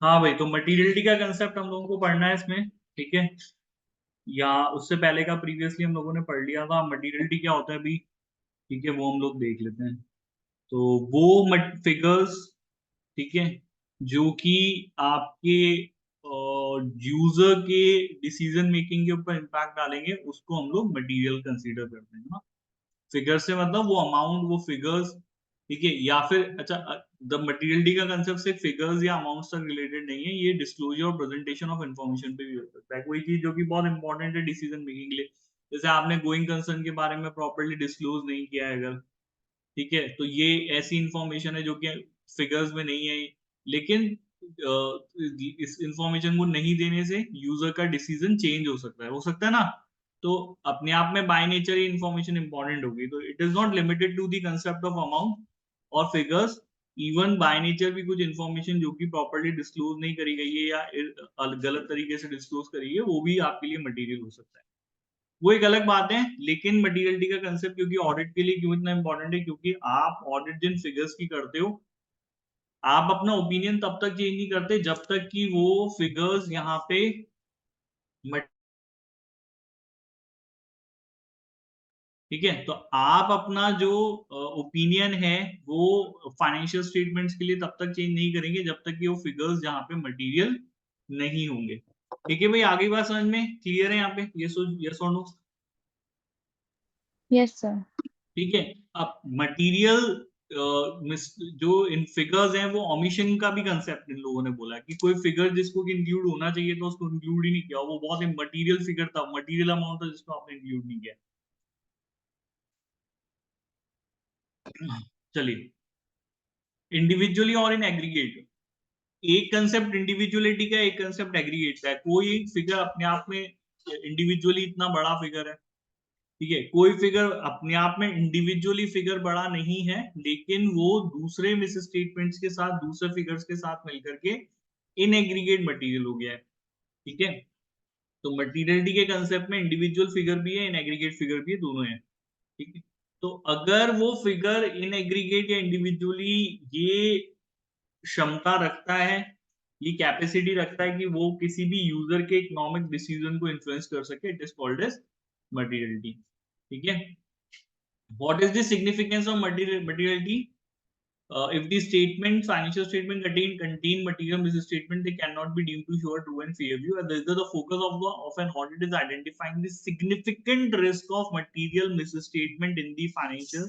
हाँ भाई, तो मटीरियलिटी का कंसेप्ट हम लोगों को पढ़ना है इसमें, ठीक है। या उससे पहले का प्रीवियसली हम लोगों ने पढ़ लिया था मटीरियलिटी क्या होता है अभी, ठीक है, वो हम लोग देख लेते हैं। तो वो फिगर्स, ठीक है, जो कि आपके यूजर के डिसीजन मेकिंग के ऊपर इम्पैक्ट डालेंगे, उसको हम लोग मटेरियल कंसीडर करते हैं ना। फिगर से मतलब वो अमाउंट, वो फिगर्स, ठीक है। या फिर अच्छा, द मटेरियलिटी का कंसेप्ट सिर्फ फिगर्स या अमाउंट्स तक रिलेटेड नहीं है, ये डिस्क्लोजर और प्रेजेंटेशन ऑफ इन्फॉर्मेशन पे भी हो सकता है। कोई चीज जो कि बहुत इंपॉर्टेंट है डिसीजन मेकिंग के लिए, जैसे आपने गोइंग कंसर्न के बारे में प्रॉपरली डिस्क्लोज नहीं किया है अगर, ठीक है, तो ये ऐसी इंफॉर्मेशन है जो कि फिगर्स में नहीं है। लेकिन इस इंफॉर्मेशन को नहीं देने से यूजर का डिसीजन चेंज हो सकता है ना। तो अपने आप में बाय नेचर ही इंफॉर्मेशन इंपॉर्टेंट होगी, तो it is not limited to the concept of amount और फिगर्स। इवन बाय नेचर भी कुछ इंफॉर्मेशन जो कि प्रॉपरली डिस्क्लोज नहीं करी गई है या गलत तरीके से डिस्क्लोज करी है, वो भी आपके लिए मटेरियल हो सकता है। वो एक अलग बात है। लेकिन मटीरियलिटी का कंसेप्ट क्योंकि ऑडिट के लिए क्यों इतना इंपॉर्टेंट है, क्योंकि आप ऑडिट जिन फिगर्स की करते हो, आप अपना ओपिनियन तब तक चेंज नहीं करते जब तक कि वो फिगर्स यहाँ पे मट- ठीक है। तो आप अपना जो ओपिनियन है वो फाइनेंशियल स्टेटमेंट्स के लिए तब तक चेंज नहीं करेंगे जब तक कि वो फिगर्स यहाँ पे मटेरियल नहीं होंगे। ठीक है भाई, आगे बात समझ में क्लियर है यहाँ पे, यस और नो? Yes sir. ठीक है। अब मटेरियल जो इन फिगर्स हैं, वो ओमिशन का भी कंसेप्ट इन लोगों ने बोला कि कोई फिगर जिसको इंक्लूड होना चाहिए तो उसको इंक्लूड ही नहीं किया, वो बहुत मटेरियल फिगर था, मटेरियल अमाउंट था जिसको आपने इंक्लूड नहीं किया। चलिए, इंडिविजुअली और इन एग्रीगेट, एक कंसेप्ट इंडिविजुअलिटी का, एक कंसेप्ट एग्रीगेट का है। कोई फिगर अपने आप में इंडिविजुअली इतना बड़ा फिगर है, ठीक है, कोई फिगर अपने आप में इंडिविजुअली फिगर बड़ा नहीं है, लेकिन वो दूसरे मिस स्टेटमेंट्स के साथ, दूसरे फिगर्स के साथ मिलकर के इन एग्रीगेट मटेरियल हो गया है, ठीक है। तो मटेरियलिटी के कंसेप्ट में इंडिविजुअल फिगर भी है, इन एग्रीगेट फिगर भी है, दोनों है, ठीक है। तो अगर वो फिगर इन एग्रीगेट या इंडिविजुअली ये क्षमता रखता है, ये कैपेसिटी रखता है कि वो किसी भी यूजर के इकोनॉमिक डिसीजन को इन्फ्लुएंस कर सके, it is called as materiality, ठीक है। What is the significance of materiality? If the financial statement contain material misstatement, they cannot be deemed to show a true and fair view. And the focus of an audit is identifying the significant risk of material misstatement in the financial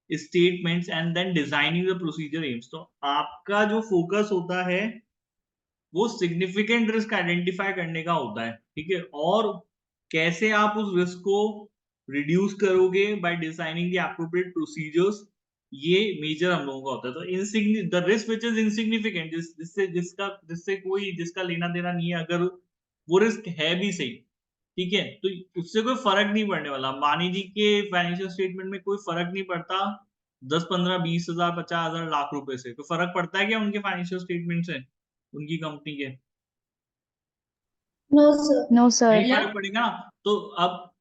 statements and then designing the procedure aims. तो आपका जो focus होता है वो significant risk identify करने का होता है, ठीक है। और कैसे आप उस रिस्क को रिड्यूस करोगे by designing the appropriate procedures, ये मेजर हम लोगों का होता है। तो the risk which is insignificant, जिससे कोई जिसका लेना देना नहीं है, अगर वो रिस्क है भी सही, ठीक है, तो उससे कोई फर्क नहीं पड़ने वाला। मानी जी के फाइनेंशियल स्टेटमेंट में कोई फर्क नहीं पड़ता 10, 15, 20 हजार, 50 हजार, लाख रुपए से, तो फर्क पड़ता है क्या उनके फाइनेंशियल स्टेटमेंट से, उनकी कंपनी के? No sir. No sir. नहीं फर्क पड़ेगा ना। तो अब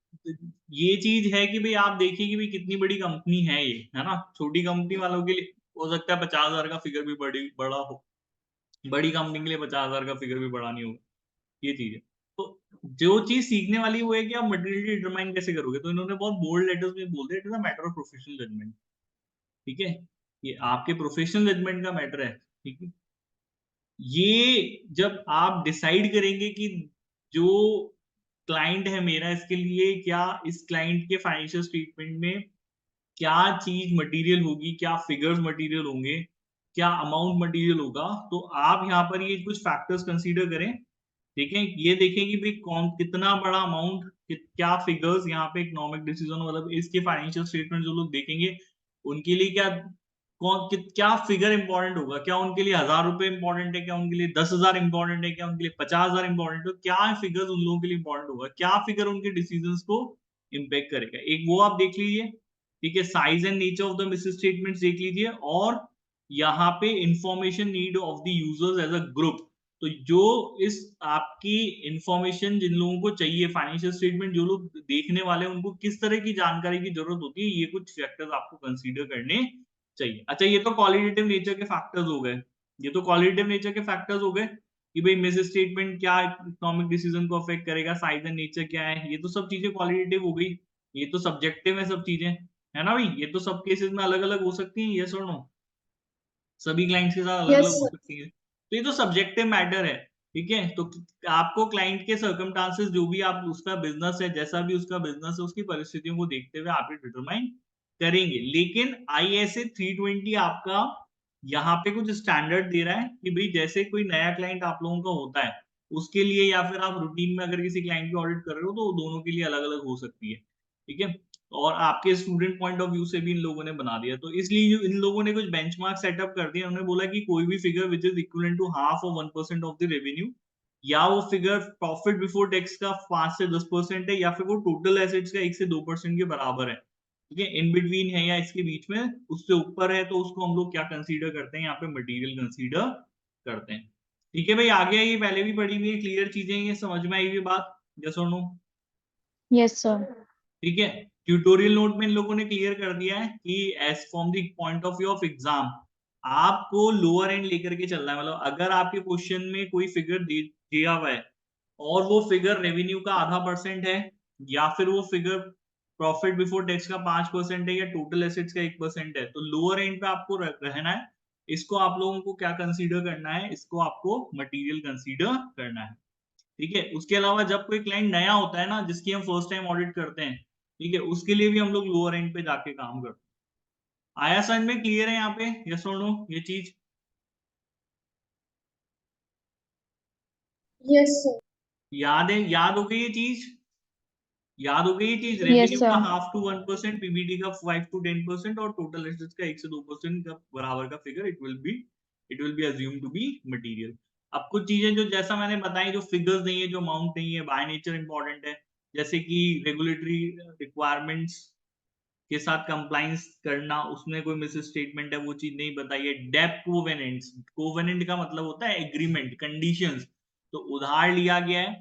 ये चीज है कि भाई आप देखिए कि भाई कितनी बड़ी कंपनी है ये, है ना। छोटी कंपनी वालों के लिए हो सकता है 50 हजार का फिगर भी बड़ा हो, बड़ी कंपनी के लिए 50 हजार का फिगर भी बड़ा नहीं होगा, ये चीज है। तो जो चीज सीखने वाली वो है कि आप मटेरियल डिटरमाइन कैसे करोगे। तो इन्होंने बहुत बोल्ड लेटर्स में बोल दिया, it is a matter of professional judgement, ठीक है, ये आपके प्रोफेशनल जजमेंट का मैटर है, ठीक है। ये जब आप डिसाइड करेंगे कि जो क्लाइंट है मेरा, इसके लिए क्या, इस क्लाइंट के फाइनेंशियल स्टेटमेंट में क्या चीज मटेरियल होगी, क्या फिगर्स मटेरियल होंगे, क्या अमाउंट मटेरियल होगा, तो आप यहाँ पर ये कुछ फैक्टर्स कंसीडर करें, ठीक है। ये देखें कि भाई कौन कितना बड़ा अमाउंट, क्या फिगर्स यहाँ पे इकोनॉमिक डिसीजन, मतलब इसके फाइनेंशियल स्टेटमेंट जो लोग देखेंगे उनके लिए क्या, क्या फिगर इंपॉर्टेंट होगा, क्या उनके लिए 1000 रुपए इंपॉर्टेंट है, क्या उनके लिए 10 हजार इंपॉर्टेंट है, क्या उनके लिए 50 हजार इंपॉर्टेंट है, क्या फिगर उन लोगों के लिए इंपॉर्टेंट होगा, क्या फिगर उनके डिसीजंस को इम्पेक्ट करेगा, एक वो आप देख लीजिए, ठीक है। Size and nature of the misstatements देख लीजिए, और यहाँ पे information need of the users as a group. तो जो इस आपकी इंफॉर्मेशन जिन लोगों को चाहिए, फाइनेंशियल स्टेटमेंट जो लोग देखने वाले हैं, उनको किस तरह की जानकारी की जरूरत होती है, ये कुछ फैक्टर्स आपको कंसीडर करने चाहिए। अच्छा, ये तो क्वालिटेटिव नेचर के फैक्टर्स हो गए, ये तो क्वालिटेटिव नेचर के फैक्टर्स हो गए कि भाई मिस स्टेटमेंट क्या इकोनॉमिक डिसीजन को अफेक्ट करेगा, साइज एंड नेचर क्या है, ये तो सब चीजें क्वालिटेटिव हो गई। ये तो सब्जेक्टिव है सब चीजें, है ना भाई, ये तो सब केसेस में अलग अलग हो सकती हैं, यस और नो, सभी क्लाइंट्स के साथ अलग Yes, अलग हो sir. सकती है, तो ये तो सब्जेक्टिव मैटर है। ठीक है, तो आपको क्लाइंट के सर्कमस्टांसेस जो भी आप उसका बिजनेस है, जैसा भी उसका बिजनेस है, उसकी परिस्थितियों को देखते हुए आप ये डिटरमाइन करेंगे। लेकिन ISA 320 आपका यहाँ पे कुछ स्टैंडर्ड दे रहा है कि भाई जैसे कोई नया क्लाइंट आप लोगों का होता है उसके लिए, या फिर आप रूटीन में अगर किसी क्लाइंट की ऑडिट कर रहे हो तो दोनों के लिए अलग अलग हो सकती है। ठीक है, और आपके स्टूडेंट पॉइंट ऑफ व्यू से भी इन लोगों ने बना दिया, तो इसलिए जो इन लोगों ने कुछ बेंचमार्क सेटअप कर दिया, उन्होंने बोला कि कोई भी figure which is equivalent to half और 1% ऑफ द रेवेन्यू, या वो फिगर प्रॉफिट बिफोर टैक्स का 5 से 10% है, या फिर वो टोटल एसेट्स का 1 से 2% के बराबर है। ठीक है, इन बिटवीन है या इसके बीच में, उससे ऊपर है, तो उसको हम लोग क्या कंसीडर करते हैं यहाँ पे, मटेरियल कंसीडर करते हैं। ठीक है भाई, आगे ये पहले भी पढ़ी हुई क्लियर चीजें, ये समझ में आई हुई बात, यस और नो? Yes, sir. ठीक है, ट्यूटोरियल नोट में इन लोगों ने क्लियर कर दिया है कि as from the point of view of exam आपको लोअर एंड लेकर के चलना है। मतलब अगर आपके क्वेश्चन में कोई फिगर दिया हुआ है और वो फिगर रेवेन्यू का ½ % है, या फिर वो फिगर प्रॉफिट बिफोर टैक्स का 5% है, या टोटल एसेट्स का 1% है, तो लोअर एंड पे आपको रहना है। इसको आप लोगों को क्या कंसीडर करना है, इसको आपको मटेरियल कंसीडर करना है। ठीक है, उसके अलावा जब कोई क्लाइंट नया होता है ना, जिसकी हम फर्स्ट टाइम ऑडिट करते हैं, ठीक है, उसके लिए भी हम लोग लोअर एंड पे जाके काम करते हैं। आया समझ में, क्लियर है यहाँ पे, यस और नो ये चीज? Yes, sir. याद है, याद हो गई ये चीज? याद हो गई ये चीज, Yes, रेवेन्यू का sir. 0.5 to 1%, पीबीटी का 5 to 10% और टोटल एसेट्स का 1 से 2% का बराबर का figure, it will be assume to be material. अब कुछ चीजें जो जैसा मैंने बताई, जो फिगर्स नहीं है, जो अमाउंट नहीं है, बाय नेचर इंपॉर्टेंट है, जैसे कि रेगुलेटरी रिक्वायरमेंट्स के साथ कंप्लाइंस करना, उसमें कोई मिस स्टेटमेंट है वो चीज नहीं बताइए। डेप्ट कोवेनेंट्स, कोवेनेंट का मतलब होता है एग्रीमेंट, कंडीशंस, तो उधार लिया गया है,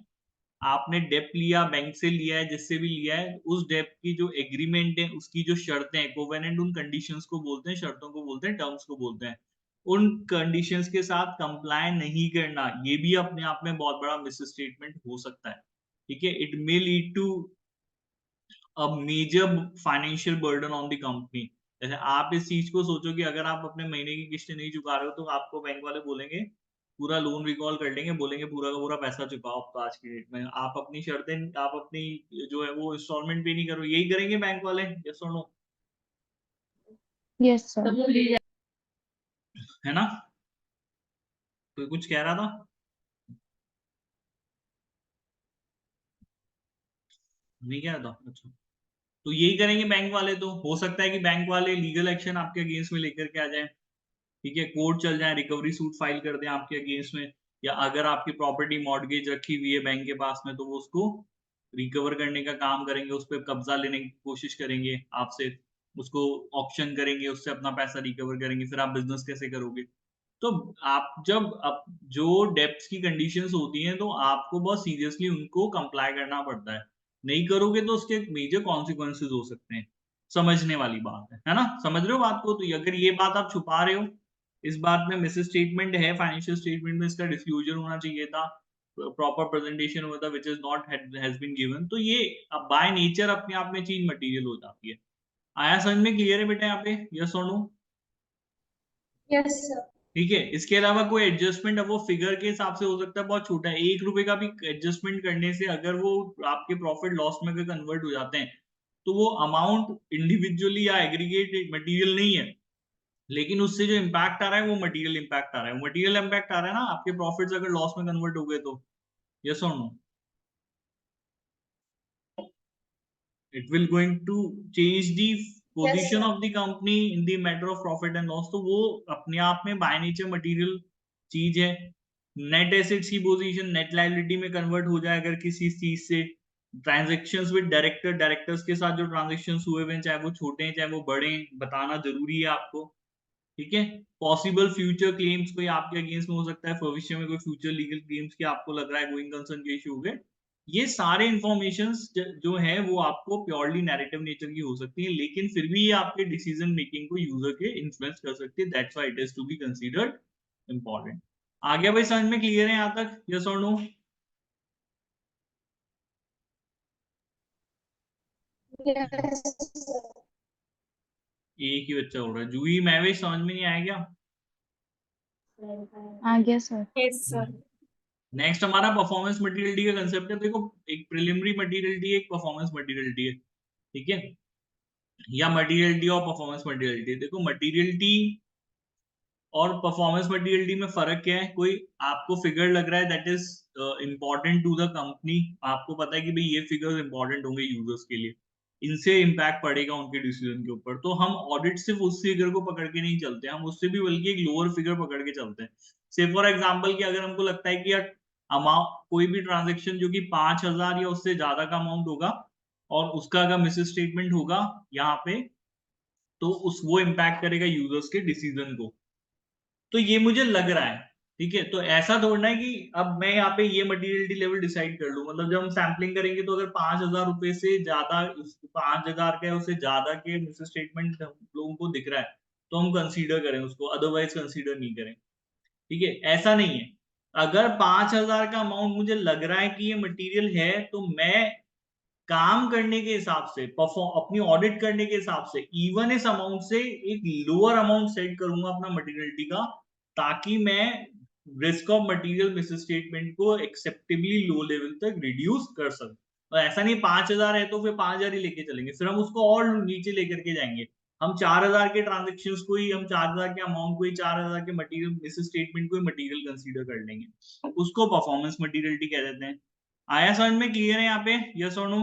आपने डेप्ट लिया, बैंक से लिया है, जिससे भी लिया है, उस डेप्ट की जो एग्रीमेंट है, उसकी जो शर्तें हैं, कोवेनेंट उन कंडीशंस को बोलते हैं, शर्तों को बोलते हैं, टर्म्स को बोलते हैं, उन कंडीशंस के साथ कंप्लाई नहीं करना, ये भी अपने आप में बहुत बड़ा मिस स्टेटमेंट हो सकता है। ठीक है, it may lead to a major financial burden on the company. जैसे आप इस चीज को सोचो कि अगर आप अपने महीने की किस्तें नहीं चुका रहे हो, तो आपको बैंक वाले बोलेंगे, पूरा लोन रिकॉल कर लेंगे, बोलेंगे पूरा का पूरा पैसा चुकाओ अब तो, आज की डेट में आप अपनी शर्तें, आप अपनी जो है वो इंस्टॉलमेंट पे नहीं करो, यही करेंगे बैंक वाले, यस और नो? Yes, sir. है ना? कोई कुछ कह रहा था? नहीं कह रहा था, अच्छा। तो यही करेंगे बैंक वाले, तो हो सकता है कि बैंक वाले लीगल एक्शन आपके अगेंस्ट में लेकर के आ जाए। ठीक है, कोर्ट चल जाए, रिकवरी सूट फाइल कर दें आपके अगेंस्ट में, या अगर आपकी प्रॉपर्टी मॉर्गेज रखी हुई है बैंक के पास में, तो वो उसको रिकवर करने का काम करेंगे, उस पर कब्जा लेने की कोशिश करेंगे आपसे, उसको ऑप्शन करेंगे, उससे अपना पैसा रिकवर करेंगे, फिर आप बिजनेस कैसे करोगे? तो आप जब अब जो डेप्ट की कंडीशंस होती हैं, तो आपको बहुत सीरियसली उनको कंप्लाई करना पड़ता है, नहीं करोगे तो उसके मेजर कॉन्सिक्वेंसेज हो सकते हैं। समझने वाली बात है ना? समझ रहे हो बात को? तो अगर ये बात आप छुपा रहे हो, इस बात में मिस स्टेटमेंट है, फाइनेंशियल स्टेटमेंट में इसका डिस्क्लोजर होना चाहिए था, प्रॉपर प्रेजेंटेशन हुआ था, which is not has been given, तो ये बाय नेचर अपने आप में चीज मटेरियल हो जाती है। आया समझ में, क्लियर है बेटा यहाँ पे, यस और नो? Yes, sir. ठीक है, इसके अलावा कोई एडजस्टमेंट है वो फिगर के हिसाब से हो सकता है, बहुत छोटा है, 1 रुपए का भी एडजस्टमेंट करने से अगर वो आपके प्रॉफिट लॉस में कन्वर्ट हो जाते हैं, तो वो अमाउंट इंडिविजुअली या एग्रीगेट मटेरियल नहीं है, लेकिन उससे जो इम्पैक्ट आ रहा है वो मटेरियल इम्पैक्ट आ रहा है, मटेरियल इम्पैक्ट आ रहा है ना, आपके प्रॉफिट्स अगर लॉस में कन्वर्ट हो गए तो, यस और no? It will going to change the Yes, position sir. Of the company in the matter of profit and loss, तो वो अपने आप में बाय नेचर मटेरियल चीज है। नेट एसेट्स की पोजीशन नेट लायबिलिटी में कन्वर्ट हो जाए अगर किसी चीज से, ट्रांजेक्शन्स विद डायरेक्टर्स के साथ जो ट्रांजेक्शन्स हुए हैं, चाहे वो छोटे हैं चाहे वो बड़े हैं, बताना जरूरी है आपको। ठीक है, पॉसिबल फ्यूचर क्लेम्स कोई आपके अगेंस्ट में हो सकता है, भविष्य में कोई फ्यूचर लीगल क्लेम्स की आपको लग रहा है गोइंग कंसर्न के इशू हो गए, ये सारे इंफॉर्मेशन जो है वो आपको प्योरली नैरेटिव नेचर की हो सकती है, लेकिन फिर भी ये आपके डिसीजन मेकिंग को यूजर के इन्फ्लुएंस कर सकती है, that's why it is to be considered important. आ गया भाई समझ में, क्लियर है यहाँ तक, यस और नो? Yes, sir. एक ही बच्चा बोल रहा है, जूही महवेश समझ में नहीं आया क्या? आ गया सर। Yes, sir. नेक्स्ट हमारा परफॉर्मेंस मटेरियलिटी का कंसेप्ट है। देखो एक प्रिलिमिनरी मटेरियलिटी, एक परफॉर्मेंस मटेरियलिटी है, ठीक है, या मटेरियलिटी और परफॉर्मेंस मटेरियलिटी। देखो मटेरियलिटी और परफॉर्मेंस मटेरियलिटी में फर्क क्या है? कोई आपको फिगर लग रहा है that is important to the company, आपको पता है कि भाई ये फिगर्स इंपॉर्टेंट होंगे यूजर्स के लिए, इनसे इम्पैक्ट पड़ेगा उनके डिसीजन के ऊपर, तो हम ऑडिट सिर्फ उस फिगर को पकड़ के नहीं चलते, हम उससे भी बल्कि एक लोअर फिगर पकड़ के चलते हैं। से फॉर एग्जांपल कि अगर हमको लगता है कि यार अमाउंट, कोई भी ट्रांजेक्शन जो कि 5,000 या उससे ज्यादा का अमाउंट होगा और उसका अगर मिस स्टेटमेंट होगा यहाँ पे, तो उस वो इम्पैक्ट करेगा यूजर्स के डिसीजन को, तो ये मुझे लग रहा है, ठीक है। तो ऐसा थोड़ा है कि अब मैं यहाँ पे ये मटेरियलिटी लेवल डिसाइड कर लूं, मतलब जब हम सैम्पलिंग करेंगे तो अगर 5,000 रुपए से ज्यादा, 5,000 का उससे ज्यादा के मिस स्टेटमेंट लोगों को दिख रहा है तो हम कंसीडर करें उसको, अदरवाइज कंसीडर नहीं करें, ठीक है। ऐसा नहीं है, अगर 5,000 का अमाउंट मुझे लग रहा है कि ये मटेरियल है, तो मैं काम करने के हिसाब से, परफॉर्म अपनी ऑडिट करने के हिसाब से इवन इस अमाउंट से एक लोअर अमाउंट सेट करूंगा अपना मटेरियलिटी का, ताकि मैं risk of material miss statement को एक्सेप्टेबली लो लेवल तक रिड्यूस कर सकूं। तो ऐसा नहीं 5,000 है तो फिर 5,000 ही लेके चलेंगे, फिर हम उसको और नीचे लेकर के जाएंगे, हम 4,000 के ट्रांजेक्शन को ही, हम 4,000 के अमाउंट को ही, 4,000 के मटेरियल मिस स्टेटमेंट को ही मटेरियल कंसीडर कर लेंगे, उसको परफॉर्मेंस मटेरियलिटी कह देते हैं। आया समझ में, क्लियर है यहाँ पे, यस और नो?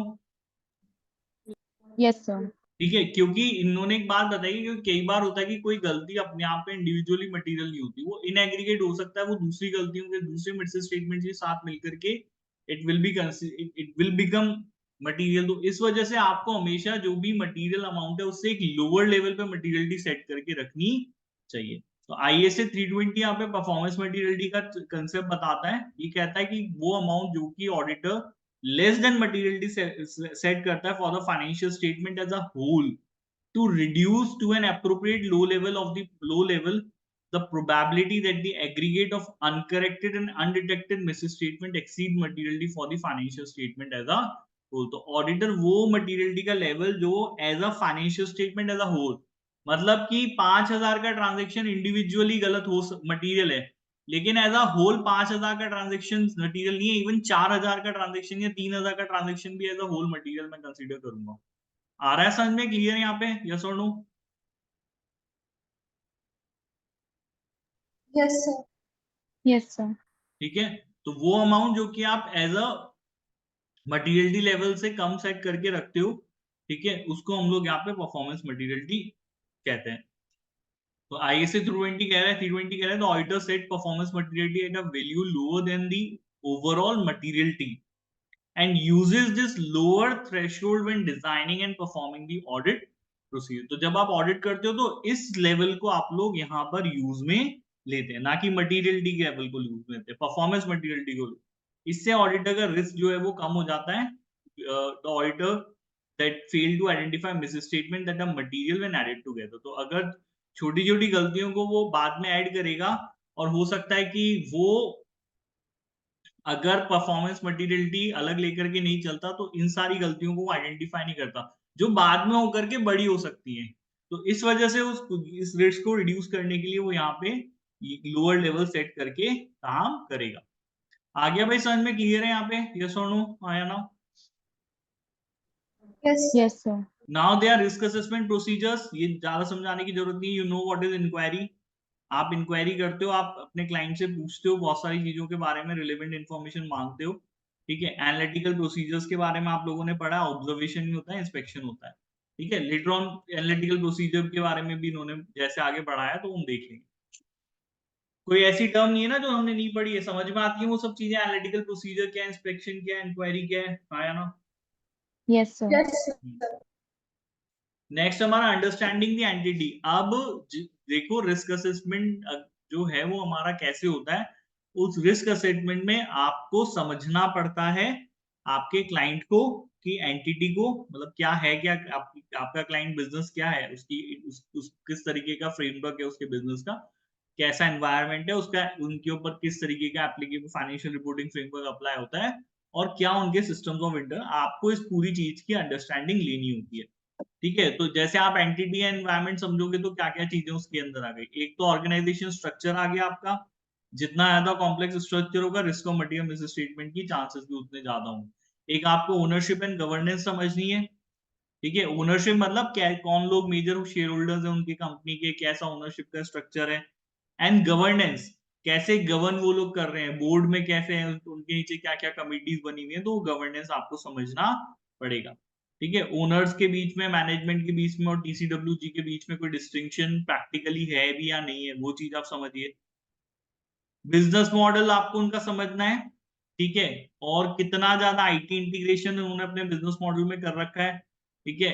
Yes sir. ठीक है, क्योंकि इन्होंने एक बात बताई कि कई बार होता है कि कोई गलती अपने आप में इंडिविजुअली मटेरियल नहीं होती, वो इन एग्रीगेट हो सकता है, वो दूसरी गलतियों के दूसरे मिड स्टेटमेंट के साथ मिलकर के इट विल बिकम मटेरियल। तो इस वजह से आपको हमेशा जो भी मटेरियल अमाउंट है उससे एक लोअर लेवल पे मटेरियलिटी सेट करके रखनी चाहिए। तो ISA 320 यहाँ पे परफॉर्मेंस मटेरियलिटी का कंसेप्ट बताता है, ये कहता है कि वो अमाउंट जो कि auditor less than materiality set करता है for the financial statement as a whole to reduce to an appropriate low level the probability that the aggregate of uncorrected and undetected misstatement exceed materiality for the financial statement as a whole। तो auditor वो materiality का level जो as a financial statement as a whole, मतलब कि 5,000 का transaction individually गलत हो material है, लेकिन एज अ होल 5,000 का ट्रांजेक्शन मटेरियल नहीं है, इवन 4,000 का ट्रांजेक्शन या 3,000 का ट्रांजेक्शन भी एज अ होल मटेरियल मैं कंसीडर करूंगा। आ रहा है समझ में, क्लियर है यहाँ पे, यस और no? Yes sir. Yes sir. ठीक है, तो वो अमाउंट जो कि आप एज अ मटेरियलिटी लेवल से कम सेट करके रखते हो, ठीक है, उसको हम लोग यहाँ पे परफॉर्मेंस मटेरियलिटी कहते हैं। तो ISA 320 कह रहा है, 320 कह रहा है the auditor set performance materiality at a value lower than the overall materiality and uses this lower threshold when designing and performing the audit procedure। तो जब आप ऑडिट करते हो तो इस लेवल को आप लोग यहाँ पर यूज में लेते हैं, ना कि मटीरियलिटी के लेवल को यूज में लेते हैं, परफॉर्मेंस मटीरियलिटी को। इससे ऑडिटर का रिस्क जो है वो कम हो जाता है। The auditor that fail to identify misstatement that are material when added together। तो अगर छोटी छोटी गलतियों को वो बाद में ऐड करेगा, और हो सकता है कि वो अगर परफॉर्मेंस मटेरियलिटी अलग लेकर के नहीं चलता तो इन सारी गलतियों को आइडेंटिफाई नहीं करता जो बाद में होकर के बड़ी हो सकती हैं। तो इस वजह से इस रिस्क को रिड्यूस करने के लिए वो यहाँ पे लोअर लेवल सेट करके काम करेगा। आ गया भाई समझ में, क्लियर है यहाँ पे, यस और नो? आया ना? Yes yes sir. Now they are risk assessment procedures, ये ज्यादा समझाने की जरूरत नहीं, you know what is inquiry. आप इंक्वायरी करते हो, आप अपने क्लाइंट से पूछते हो बहुत सारी चीजों के बारे में, रिलेवेंट इन्फॉर्मेशन मांगते हो, ठीक है। एनालिटिकल प्रोसीजर्स के बारे में आप लोगों ने पढ़ा, ऑब्जर्वेशन भी होता है, इंस्पेक्शन होता है, ठीक है। लेटर ऑन एनालिटिकल प्रोसीजर के बारे में भी इन्होंने जैसे आगे पढ़ाया तो हम देख लेंगे। कोई ऐसी टर्म नहीं है ना जो हमने नहीं पढ़ी है, समझ में आती है वो सब चीजें, एनालिटिकल प्रोसीजर क्या है, इंस्पेक्शन क्या है, इंक्वायरी क्या है, आया ना? Yes sir. Yes sir. Next हमारा अंडरस्टैंडिंग द एंटिटी। अब देखो रिस्क असेसमेंट जो है वो हमारा कैसे होता है, उस रिस्क असेसमेंट में आपको समझना पड़ता है आपके क्लाइंट को, कि एंटिटी को मतलब क्या है, क्या आपका क्लाइंट बिजनेस क्या है, उसकी किस तरीके का फ्रेमवर्क है उसके बिजनेस का, कैसा एनवायरनमेंट है उसका, उनके ऊपर किस तरीके का applicable financial reporting framework apply होता है और क्या उनके सिस्टम्स ऑफ इंटर, आपको इस पूरी चीज की अंडरस्टैंडिंग लेनी होती है। ठीक है, तो जैसे आप एंटिटी एनवायरनमेंट समझोगे तो क्या क्या चीजें उसके अंदर आ गई। एक तो ऑर्गेनाइजेशन स्ट्रक्चर आ गया आपका, जितना ज्यादा कॉम्प्लेक्स स्ट्रक्चर होगा रिस्क ऑफ मटेरियल मिसस्टेटमेंट की चांसेस भी उतने ज्यादा होंगे। एक आपको ओनरशिप एंड गवर्नेंस समझनी है। ठीक है, ओनरशिप मतलब क्या, कौन लोग मेजर शेयर होल्डर्स हैं उनकी कंपनी के, कैसा ओनरशिप का स्ट्रक्चर है। एंड गवर्नेंस, कैसे गवर्न वो लोग कर रहे हैं, बोर्ड में कैसे हैं, उनके नीचे क्या क्या कमिटीज बनी हुई है, तो वो गवर्नेंस आपको समझना पड़ेगा। ठीक है, ओनर्स के बीच में, मैनेजमेंट के बीच में और टीसीडब्ल्यूजी के बीच में कोई डिस्टिंक्शन प्रैक्टिकली है भी या नहीं है, वो चीज आप समझिए। बिजनेस मॉडल आपको उनका समझना है। ठीक है, और कितना ज्यादा आईटी इंटीग्रेशन उन्होंने अपने बिजनेस मॉडल में कर रखा है। ठीक है,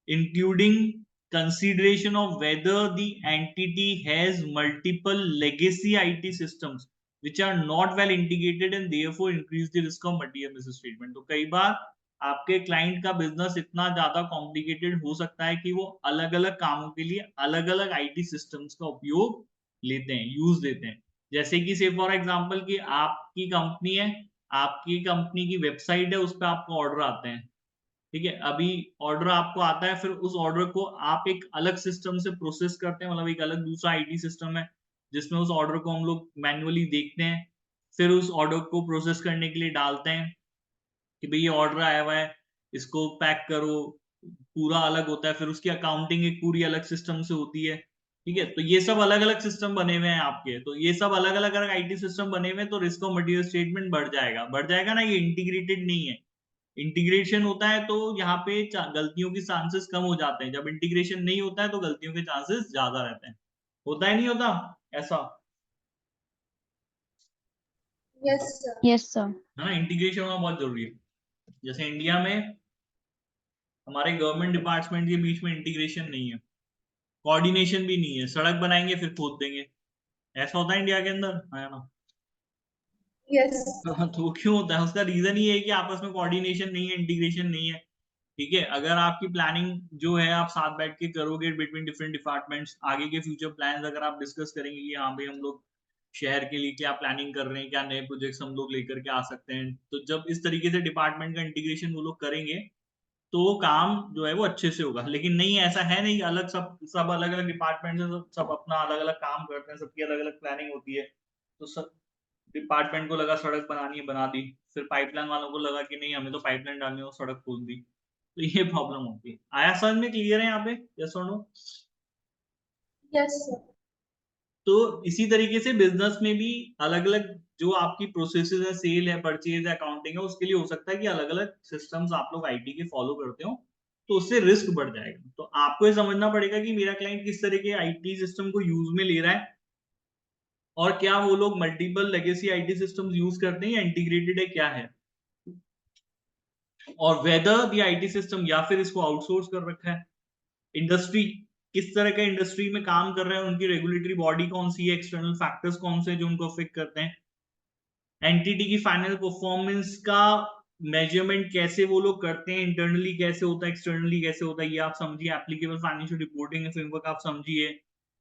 including consideration of whether the entity has multiple legacy IT systems which are not well integrated and therefore increase the risk of material misstatement। तो कई बार आपके क्लाइंट का बिजनेस इतना ज्यादा कॉम्प्लिकेटेड हो सकता है कि वो अलग अलग कामों के लिए अलग अलग आईटी सिस्टम्स का उपयोग लेते हैं, यूज लेते हैं। जैसे कि से फॉर एग्जांपल कि आपकी कंपनी है, आपकी कंपनी की वेबसाइट है, उस पर आपको ऑर्डर आते हैं। ठीक है, अभी ऑर्डर आपको आता है, फिर उस ऑर्डर को आप एक अलग सिस्टम से प्रोसेस करते हैं, मतलब एक अलग दूसरा आईटी सिस्टम है जिसमें उस ऑर्डर को हम लोग मैन्युअली देखते हैं, फिर उस ऑर्डर को प्रोसेस करने के लिए डालते हैं कि भाई ये ऑर्डर आया हुआ है, इसको पैक करो, पूरा अलग होता है, फिर उसकी अकाउंटिंग एक पूरी अलग सिस्टम से होती है। ठीक है, तो ये सब अलग अलग सिस्टम बने हुए हैं आपके, तो ये सब अलग अलग अगर आईटी सिस्टम बने हुए हैं तो रिस्क ऑफ मटेरियल स्टेटमेंट बढ़ जाएगा ना, ये इंटीग्रेटेड नहीं है। इंटीग्रेशन होता है तो यहाँ पे गलतियों के चांसेस कम हो जाते हैं, जब इंटीग्रेशन नहीं होता है तो गलतियों के चांसेस ज्यादा रहते हैं। होता है नहीं होता ऐसा? Yes, sir. है ना, इंटीग्रेशन होना बहुत जरूरी है। जैसे इंडिया में हमारे गवर्नमेंट डिपार्टमेंट के बीच में इंटीग्रेशन नहीं है, कोऑर्डिनेशन भी नहीं है, सड़क बनाएंगे फिर खोद देंगे, ऐसा होता है इंडिया के अंदर, है ना? Yes. तो क्यों होता है, उसका रीजन ये है कि आपस में कोऑर्डिनेशन नहीं है, इंटीग्रेशन नहीं है। ठीक है, अगर आपकी प्लानिंग जो है आप साथ बैठ के करोगे बिटवीन डिफरेंट डिपार्टमेंट्स, आगे के फ्यूचर प्लान्स अगर आप डिस्कस करेंगे कि हाँ भाई हम लोग शहर के लिए क्या प्लानिंग कर रहे हैं, क्या नए प्रोजेक्ट्स हम लोग लेकर के आ सकते हैं, तो जब इस तरीके से डिपार्टमेंट का इंटीग्रेशन वो लोग करेंगे तो वो काम जो है वो अच्छे से होगा। लेकिन नहीं, ऐसा है नहीं, अलग सब सब अलग अलग डिपार्टमेंट से सब अपना अलग अलग काम करते हैं, सबकी अलग अलग प्लानिंग होती है। तो सब डिपार्टमेंट को लगा सड़क बनानी है, बना दी, फिर पाइपलाइन वालों को लगा कि नहीं हमें तो पाइपलाइन डालनी है, वो सड़क खोल दी, तो ये प्रॉब्लम होती है। आया समझ में, क्लियर है यहाँ पे, यस और नो? Yes, sir. तो इसी तरीके से बिजनेस में भी अलग अलग जो आपकी प्रोसेसेस है, सेल है, परचेज है, अकाउंटिंग है, उसके लिए हो सकता है कि अलग अलग सिस्टम्स आप लोग आईटी के फॉलो करते हो, तो उससे रिस्क बढ़ जाएगा। तो आपको ये समझना पड़ेगा कि मेरा क्लाइंट किस तरह के आईटी सिस्टम को यूज में ले रहा है, और क्या वो लोग multiple legacy IT systems use करते हैं या इंटीग्रेटेड है, क्या है, और वेदर द आईटी सिस्टम या फिर इसको आउटसोर्स कर रखा है। इंडस्ट्री किस तरह का इंडस्ट्री में काम कर रहे हैं, उनकी रेगुलेटरी बॉडी कौन सी है, एक्सटर्नल फैक्टर्स कौन से जो उनको अफेक्ट करते हैं, एंटिटी की फाइनल परफॉर्मेंस का मेजरमेंट कैसे वो लोग करते हैं, इंटरनली कैसे होता है, एक्सटर्नली कैसे होता है, ये आप समझिए। एप्लीकेबल फाइनेंशियल रिपोर्टिंग फ्रेमवर्क आप समझिए।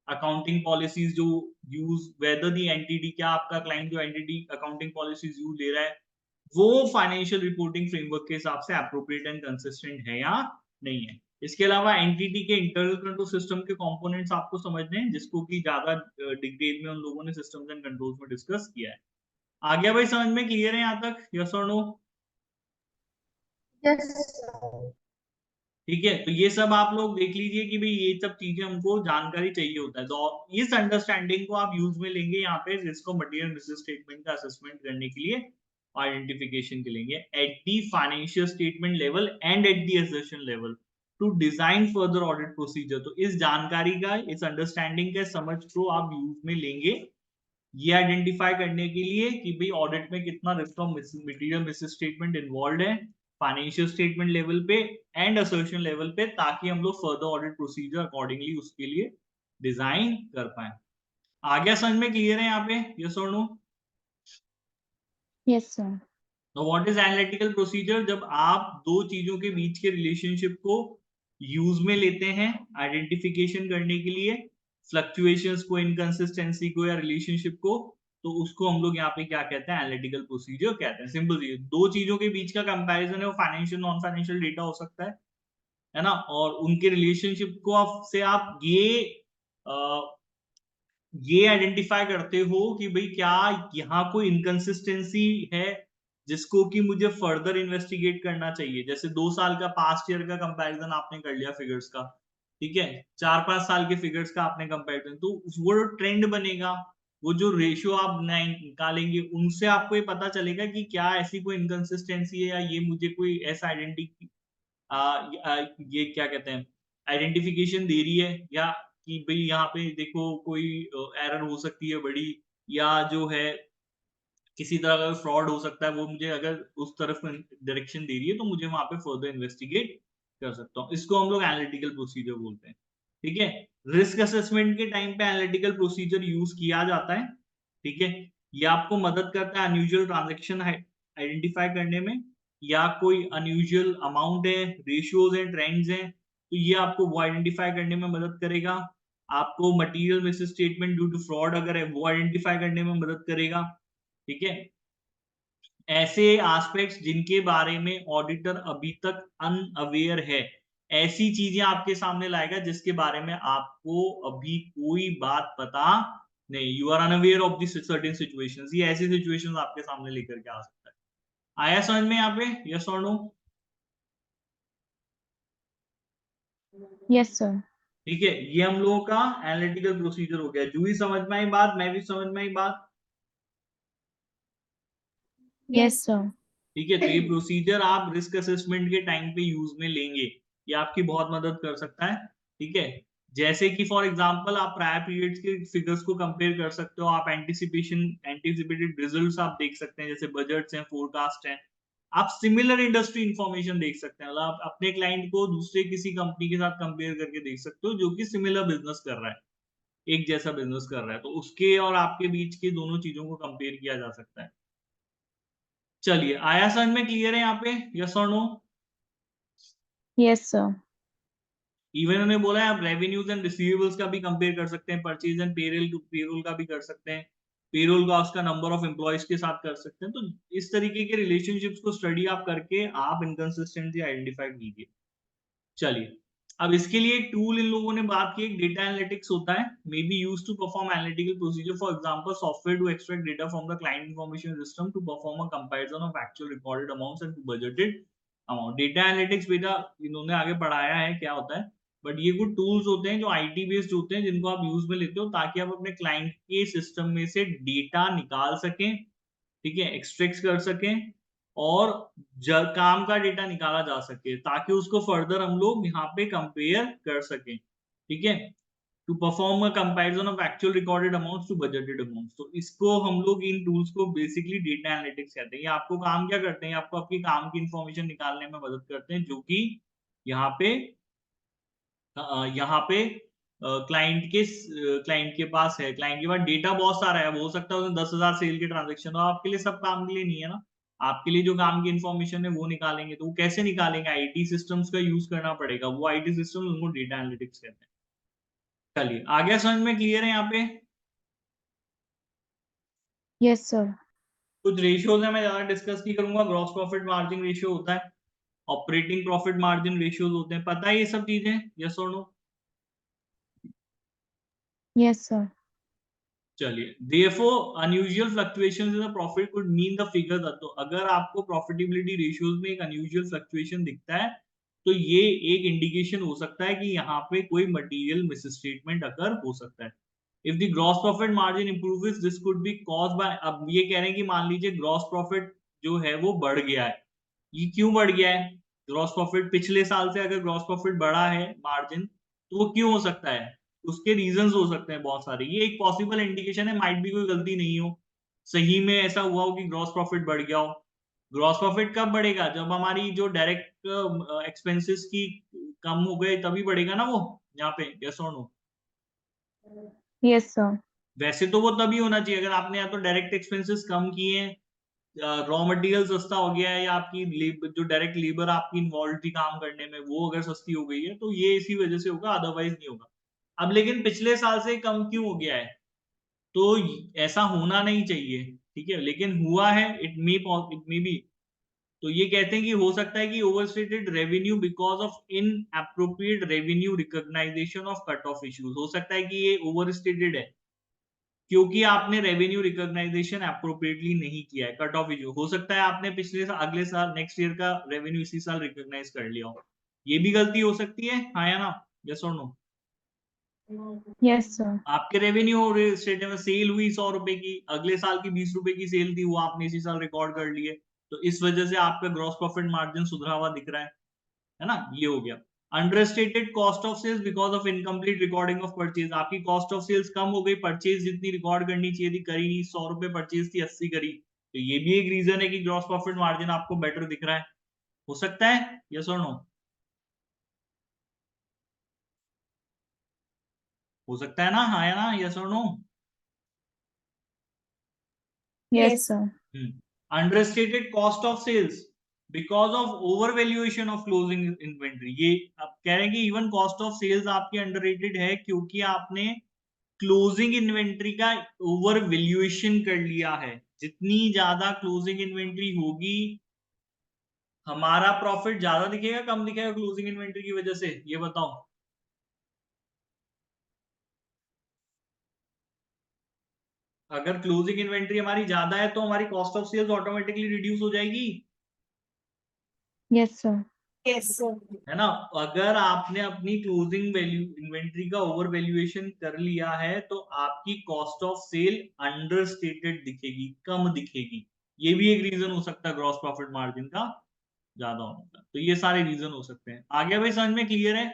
अकाउंटिंग पॉलिसीज जो यूज, वेदर दी एंटिटी, क्या आपका क्लाइंट जो एंटिटी अकाउंटिंग पॉलिसीज यूज ले रहा है वो फाइनेंशियल रिपोर्टिंग फ्रेमवर्क के हिसाब से एप्रोप्रिएट एंड कंसिस्टेंट है या नहीं है। इसके अलावा एंटिटी के इंटरनल कंट्रोल सिस्टम के कंपोनेंट्स आपको समझने हैं, जिसको कि ज्यादा डिटेल में उन लोगों ने सिस्टम्स एंड कंट्रोल्स में डिस्कस किया है। आ गया भाई समझ में, क्लियर है यहाँ तक, यस और नो? Yes, sir. ठीक है, तो ये सब आप लोग देख लीजिए कि भाई ये सब चीजें हमको जानकारी चाहिए होता है, तो इस अंडरस्टैंडिंग को आप यूज में लेंगे यहाँ पे risk of material risk statement का असेसमेंट करने के लिए, आइडेंटिफिकेशन के लिए at the financial statement level and at the assertion level to design further audit procedure. तो इस जानकारी का, इस अंडरस्टैंडिंग के समझ को आप यूज में लेंगे ये आइडेंटिफाई करने के लिए कि भाई ऑडिट में कितना risk of material miss statement involve है फाइनेंशियल स्टेटमेंट लेवल पे एंड असर्शन लेवल पे, ताकि हम लोग फर्दर ऑडिट प्रोसीजर अकॉर्डिंगली उसके लिए डिजाइन कर पाए। आ गया समझ में, क्लियर है यहाँ पे, यस और नो? Yes, sir. तो व्हाट इज एनालिटिकल प्रोसीजर? जब आप दो चीजों के बीच के रिलेशनशिप को यूज में लेते हैं आइडेंटिफिकेशन करने के लिए, फ्लक्चुएशंस को, इनकंसिस्टेंसी को या रिलेशनशिप को, तो उसको हम लोग यहाँ पे क्या कहते हैं, एनालिटिकल प्रोसीजर कहते हैं। सिंपल सी दो चीजों के बीच का कंपैरिजन है, वो फाइनेंशियल नॉन फाइनेंशियल डेटा हो सकता है ना, और उनके रिलेशनशिप को से आप ये आइडेंटिफाई करते हो कि भाई क्या यहाँ कोई इनकंसिस्टेंसी है जिसको कि मुझे फर्दर इन्वेस्टिगेट करना चाहिए। जैसे 2 साल का पास्ट ईयर का कंपैरिजन आपने कर लिया फिगर्स का, ठीक है, 4-5 साल के फिगर्स का आपने कंपैरिजन, तो वो ट्रेंड बनेगा, वो जो रेशियो आप निकालेंगे उनसे आपको ये पता चलेगा कि क्या ऐसी कोई इनकंसिस्टेंसी है, या ये मुझे कोई ऐसा ये क्या कहते हैं, आइडेंटिफिकेशन दे रही है, या कि भाई यहाँ पे देखो कोई एरर हो सकती है बड़ी, या जो है किसी तरह का फ्रॉड हो सकता है, वो मुझे अगर उस तरफ डायरेक्शन दे रही है तो मुझे वहां पे फर्दर इन्वेस्टिगेट कर सकता हूँ। इसको हम लोग एनालिटिकल प्रोसीजर बोलते हैं, ठीक है। रिस्क असेसमेंट के टाइम पे एनालिटिकल प्रोसीजर यूज किया जाता है, ठीक है। ये आपको मदद करता है अनयूजुअल ट्रांजेक्शन आइडेंटिफाई करने में, या कोई अनयूजुअल अमाउंट है, रेशियोज हैं, ट्रेंड्स हैं, तो ये आपको वो आइडेंटिफाई करने में मदद करेगा। आपको material misstatement due to fraud अगर है वो आइडेंटिफाई करने में मदद करेगा, ठीक है। ऐसे एस्पेक्ट्स जिनके बारे में ऑडिटर अभी तक अनअवेयर है, ऐसी चीजें आपके सामने लाएगा जिसके बारे में आपको अभी कोई बात पता नहीं, you are unaware of this certain situations, ये ऐसी सिचुएशंस आपके सामने लेकर के आ सकता है। आया समझ में यहाँ पे, यस और नो? Yes, sir. ठीक है, ये हम लोगों का एनालिटिकल प्रोसीजर हो गया। जूही समझ में आई बात, मैं भी समझ में आई बात, Yes, sir. ठीक है। तो ये प्रोसीजर आप रिस्क असेसमेंट के टाइम पे यूज में लेंगे, ये आपकी बहुत मदद कर सकता है, ठीक है। जैसे कि फॉर एग्जांपल आप प्रायर पीरियड्स के फिगर्स को कंपेयर कर सकते हो, आप एंटिसिपेटेड रिजल्ट्स आप देख सकते हैं, जैसे बजट्स हैं, फोरकास्ट हैं, आप सिमिलर इंडस्ट्री इंफॉर्मेशन देख सकते हैं, मतलब आप अपने क्लाइंट को दूसरे किसी कंपनी के साथ कंपेयर करके देख सकते हो जो कि सिमिलर बिजनेस कर रहा है, एक जैसा बिजनेस कर रहा है, तो उसके और आपके बीच के दोनों चीजों को कंपेयर किया जा सकता है। चलिए, आया समझ में, क्लियर है यहाँ पे, यस और नो? Yes, sir. इवन उन्होंने बोला है आप रेवेन्यूज एंड रिसीवेबल्स का भी कंपेयर कर सकते हैं, परचेज एंड पेरोल का भी कर सकते हैं, पेरोल कॉस्ट का नंबर ऑफ एम्प्लॉयज के साथ कर सकते हैं। तो इस तरीके के रिलेशनशिप्स को स्टडी आप करके आप इनकंसिस्टेंसी आइडेंटिफाई कीजिए। चलिए, अब इसके लिए एक टूल इन लोगों ने बात की, एक डेटा एनालिटिक्स होता है, may be used to perform analytical procedure, for example software to extract data from the client information system to perform a comparison of actual recorded amounts and to budgeted amount. Data analytics बेटा इन्होंने आगे पढ़ाया है क्या होता है, but ये कुछ टूल्स होते हैं जो आईटी बेस्ड होते हैं, जिनको आप यूज में लेते हो ताकि आप अपने क्लाइंट के सिस्टम में से डेटा निकाल सकें, ठीक है, एक्सट्रैक्ट कर सकें, और काम का डेटा निकाला जा सके ताकि उसको फर्दर हम लोग यहाँ पे कंपेयर कर सकें, ठीक है, to perform a comparison of actual recorded amounts to budgeted amounts. तो इसको हम लोग, इन टूल्स को बेसिकली डेटा एनालिटिक्स कहते हैं। ये आपको काम क्या करते हैं, आपको आपकी काम की इंफॉर्मेशन निकालने में मदद करते हैं, जो कि यहाँ पे क्लाइंट के पास है, क्लाइंट के पास डेटा बहुत सारा है, हो सकता है उसमें 10,000 सेल के ट्रांजेक्शन हो, आपके लिए सब काम के लिए नहीं है ना, आपके लिए जो काम की इंफॉर्मेशन है वो निकालेंगे, तो वो कैसे निकालेंगे, आईटी सिस्टम्स का यूज करना पड़ेगा, वो आईटी सिस्टम उनको डेटा एनालिटिक्स कहते हैं। चलिए, आगे समझ में क्लियर है यहाँ पे? Yes, sir. कुछ रेशियोज है, मैं ज्यादा डिस्कस नहीं करूंगा। ग्रॉस प्रॉफिट मार्जिन रेशियो होता है, ऑपरेटिंग प्रॉफिट मार्जिन रेशियोज होते हैं, पता है ये सब चीजें, यस और नो? Yes, sir. चलिए, therefore unusual fluctuations in the profit could mean the figure that, तो अगर आपको प्रॉफिटेबिलिटी रेशियोज में एक अनयूजुअल फ्लक्चुएशन दिखता है तो ये एक इंडिकेशन हो सकता है कि यहाँ पे कोई मटेरियल मिसस्टेटमेंट अगर हो सकता है। If the gross profit margin improves this could be caused by, अब ये कह रहे हैं कि मान लीजिए ग्रॉस प्रॉफिट जो है वो बढ़ गया है, ये क्यों बढ़ गया है, ग्रॉस प्रॉफिट पिछले साल से अगर ग्रॉस प्रॉफिट बढ़ा है मार्जिन, तो वो क्यों हो सकता है, उसके रीजंस हो सकते हैं बहुत सारे, ये एक पॉसिबल इंडिकेशन है, माइट भी कोई गलती नहीं हो, सही में ऐसा हुआ हो कि ग्रॉस प्रॉफिट बढ़ गया हो। ग्रॉस प्रॉफिट कब बढ़ेगा, जब हमारी जो डायरेक्ट एक्सपेंसेस की कम हो गए तभी बढ़ेगा ना वो, यहाँ पे, यस और नो? Yes, sir. वैसे तो वो तभी होना चाहिए अगर आपने या तो डायरेक्ट एक्सपेंसेस कम किए हैं, रॉ मटेरियल सस्ता हो गया है, या आपकी जो डायरेक्ट लेबर आपकी इन्वॉल्व थी काम करने में वो अगर सस्ती हो गई है, तो ये इसी वजह से होगा, अदरवाइज नहीं होगा। अब लेकिन पिछले साल से कम क्यों हो गया है, तो ऐसा होना नहीं चाहिए, ठीक है, लेकिन हुआ है, इट मे बी। तो ये कहते हैं कि हो सकता है कि overstated revenue because of inappropriate revenue recognisation of cut off issues, हो सकता है कि ये ओवरस्टेटेड है क्योंकि आपने रेवेन्यू रिकॉग्नाइजेशन अप्रोप्रिएटली नहीं किया है, कट ऑफ इश्यू। हो सकता है आपने पिछले साल, अगले साल, नेक्स्ट ईयर का रेवेन्यू इसी साल रिकॉग्नाइज कर लिया हो, ये भी गलती हो सकती है, हाँ या ना, यस और नो। Yes, sir. आपके रेवेन्यू स्टेटमेंट में सेल हुई 100 रुपए की, अगले साल की 20 रुपए की सेल थी, वो आपने इसी साल रिकॉर्ड कर लिए, तो इस वजह से आपका ग्रॉस प्रॉफिट मार्जिन सुधरा हुआ दिख रहा है ना, ये हो गया। Understated cost of sales because of incomplete recording of purchase, आपकी कॉस्ट ऑफ सेल्स कम हो गई, परचेज जितनी रिकॉर्ड करनी चाहिए थी करी नहीं, 100 रुपए परचेज थी 80 करी, तो ये भी एक रीजन है कि ग्रॉस प्रॉफिट मार्जिन आपको बेटर दिख रहा है, हो सकता है, यस और नो, हो सकता है ना, हाँ या ना, यस और no. Yes, sir. Understated cost of sales because of over valuation of closing inventory, ये आप कह रहे हैं कि इवन कॉस्ट ऑफ सेल्स आपकी अंडररेटेड है क्योंकि आपने क्लोजिंग इन्वेंट्री का ओवर वैल्यूएशन कर लिया है। जितनी ज्यादा क्लोजिंग इन्वेंट्री होगी, हमारा प्रॉफिट ज्यादा दिखेगा कम दिखेगा क्लोजिंग इन्वेंट्री की वजह से, ये बताओ। अगर क्लोजिंग इन्वेंट्री हमारी ज्यादा है तो हमारी cost of sales automatically reduce हो जाएगी, Yes, sir. Yes, sir. है ना। अगर आपने अपनी क्लोजिंग वैल्यू इन्वेंट्री का ओवर वैल्यूएशन कर लिया है तो आपकी कॉस्ट ऑफ सेल अंडरस्टेटेड दिखेगी, कम दिखेगी, ये भी एक रीजन हो सकता है ग्रॉस प्रॉफिट मार्जिन का ज्यादा होने का। तो ये सारे रीजन हो सकते हैं। आगे भाई समझ में क्लियर है।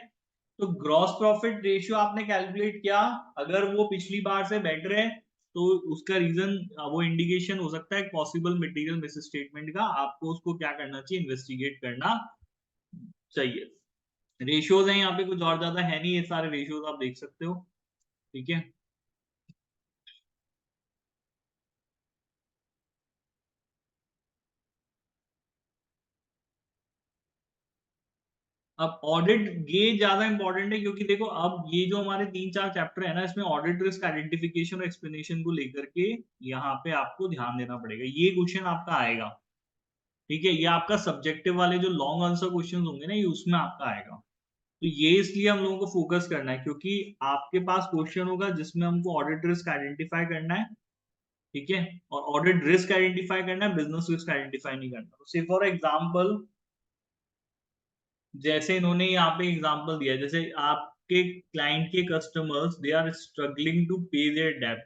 तो ग्रॉस प्रॉफिट रेशियो आपने कैलकुलेट किया, अगर वो पिछली बार से बेटर है तो उसका रीजन, वो इंडिकेशन हो सकता है पॉसिबल मटेरियल मिस स्टेटमेंट का, आपको उसको क्या करना चाहिए, इन्वेस्टिगेट करना चाहिए। रेशियोज हैं यहाँ पे, कुछ और ज्यादा है नहीं, ये सारे रेशियोज आप देख सकते हो, ठीक है। अब ऑडिट ये ज्यादा इंपॉर्टेंट है क्योंकि देखो अब ये जो हमारे 3-4 चैप्टर है ना, इसमें ऑडिट रिस्क आइडेंटिफिकेशन और एक्सप्लेनेशन को लेकर के यहाँ पे आपको ध्यान देना पड़ेगा, ये क्वेश्चन आपका आएगा, ठीक है। ये आपका सब्जेक्टिव वाले जो लॉन्ग आंसर क्वेश्चन होंगे ना, ये उसमें आपका आएगा। तो ये इसलिए हम लोगों को फोकस करना है क्योंकि आपके पास क्वेश्चन होगा जिसमें हमको ऑडिट रिस्क आइडेंटिफाई करना है, ठीक है, और ऑडिट रिस्क आइडेंटिफाई करना है, बिजनेस रिस्क आइडेंटिफाई नहीं करना। तो से फॉर एग्जांपल, जैसे इन्होंने यहाँ पे एग्जांपल दिया, जैसे आपके क्लाइंट के customers they are struggling to pay their debt,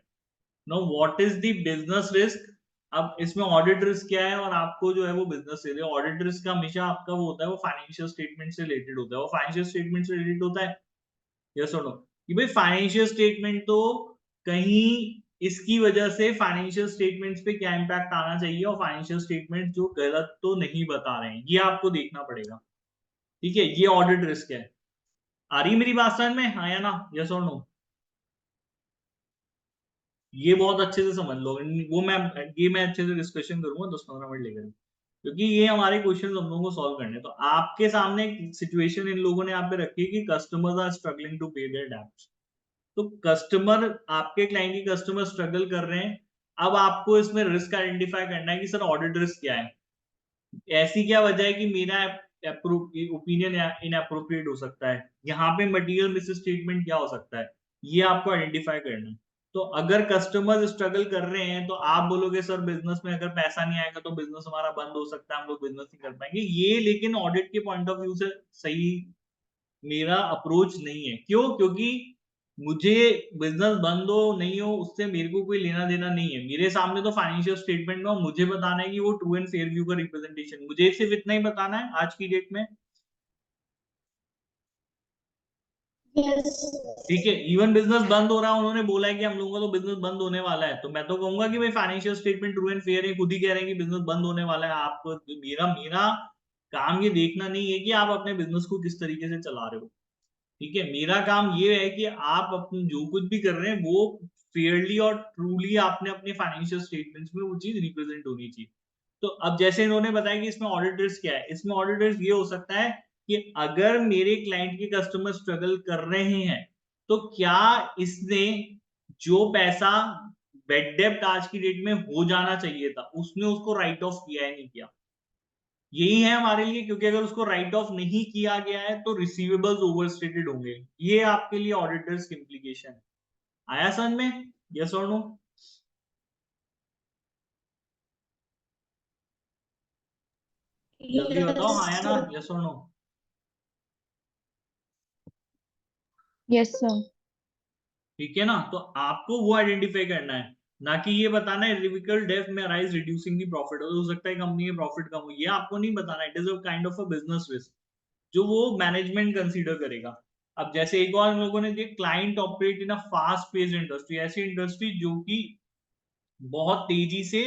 now what is the business risk. अब इसमें ऑडिट रिस्क क्या है और आपको जो है वो बिजनेस रिस्क है। ऑडिट रिस्क का हमेशा आपका वो होता है, वो फाइनेंशियल स्टेटमेंट से रिलेटेड होता है, वो फाइनेंशियल स्टेटमेंट से रिलेटेड होता है, यस और नो, कि भाई फाइनेंशियल स्टेटमेंट तो कहीं इसकी वजह से फाइनेंशियल स्टेटमेंट्स पे क्या इंपैक्ट आना चाहिए और फाइनेंशियल स्टेटमेंट जो गलत तो नहीं बता रहे हैं, ये आपको देखना पड़ेगा, ठीक है। ये ऑडिट रिस्क है। आ रही मेरी बात समझ में, हाँ या ना, यस और नो। ये बहुत अच्छे से समझ लो, वो मैं अच्छे से डिस्कशन करूंगा 10-15 मिनट लेकर, क्योंकि ये हमारे क्वेश्चन हम लोगों को सॉल्व करने हैं। तो आपके सामने सिचुएशन इन लोगों ने यहाँ पे रखी है कि customers are struggling to pay there dates. तो कस्टमर, आपके क्लाइंट की कस्टमर स्ट्रगल कर रहे हैं। अब आपको इसमें रिस्क आइडेंटिफाई करना है कि सर ऑडिट रिस्क क्या है, ऐसी क्या वजह है कि मेरा ओपिनियन इनअप्रोप्रिएट हो सकता है, यहाँ पे मटेरियल मिस स्टेटमेंट क्या हो सकता है, ये आपको आइडेंटिफाई करना है। तो अगर कस्टमर स्ट्रगल कर रहे हैं तो आप बोलोगे सर बिजनेस में अगर पैसा नहीं आएगा तो बिजनेस हमारा बंद हो सकता है, हम लोग बिजनेस नहीं कर पाएंगे, ये लेकिन ऑडिट के पॉइंट ऑफ व्यू से सही मेरा अप्रोच नहीं है। क्यों? क्योंकि मुझे बिजनेस बंद हो नहीं हो उससे मेरे को कोई लेना देना नहीं है। मेरे सामने तो फाइनेंशियल स्टेटमेंट में मुझे बताना है कि वो ट्रू एंड फेयर व्यू का रिप्रेजेंटेशन, मुझे सिर्फ इतना ही बताना है आज की डेट में, Yes. ठीक है। इवन बिजनेस बंद हो रहा है, उन्होंने बोला है कि हम लोगों का तो बिजनेस बंद होने वाला है, तो मैं तो कहूंगा कि भाई financial statement true and fair है, खुद ही कह रहे हैं कि बिजनेस बंद होने वाला है। आप, मेरा मेरा काम ये देखना नहीं है कि आप अपने बिजनेस को किस तरीके से चला रहे हो, ठीक है। मेरा काम ये है कि आप अपने जो कुछ भी कर रहे हैं वो फेयरली और ट्रूली आपने अपने फाइनेंशियल स्टेटमेंट्स में वो चीज रिप्रेजेंट होनी चाहिए। तो अब जैसे इन्होंने बताया कि इसमें ऑडिट रिस्क क्या है, इसमें ऑडिट रिस्क ये हो सकता है कि अगर मेरे क्लाइंट के कस्टमर स्ट्रगल कर रहे हैं तो क्या इसने जो पैसा बेड डेब्ट आज की डेट में हो जाना चाहिए था उसने उसको राइट ऑफ किया है नहीं किया, यही है हमारे लिए, क्योंकि अगर उसको राइट ऑफ नहीं किया गया है तो रिसीवेबल्स ओवरस्टेटेड होंगे। ये आपके लिए ऑडिटर्स की इम्प्लीकेशन है। आया समझ में? यस और नो? जल्दी बताओ, हाँ या ना, यस और नो? Yes, sir. ठीक है ना? तो आपको वो आइडेंटिफाई करना है, ना कि ये बताना है इररिवर्सिबल डेथ में राइज रिड्यूसिंग दी प्रॉफिट। हो सकता है कंपनी में प्रॉफिट कम हो, ये आपको नहीं बताना। It is a kind of a business risk जो वो मैनेजमेंट कंसीडर करेगा। अब जैसे एक और हम लोगों ने देखा, client operate in a fast paced industry, ऐसी इंडस्ट्री जो कि बहुत तेजी से,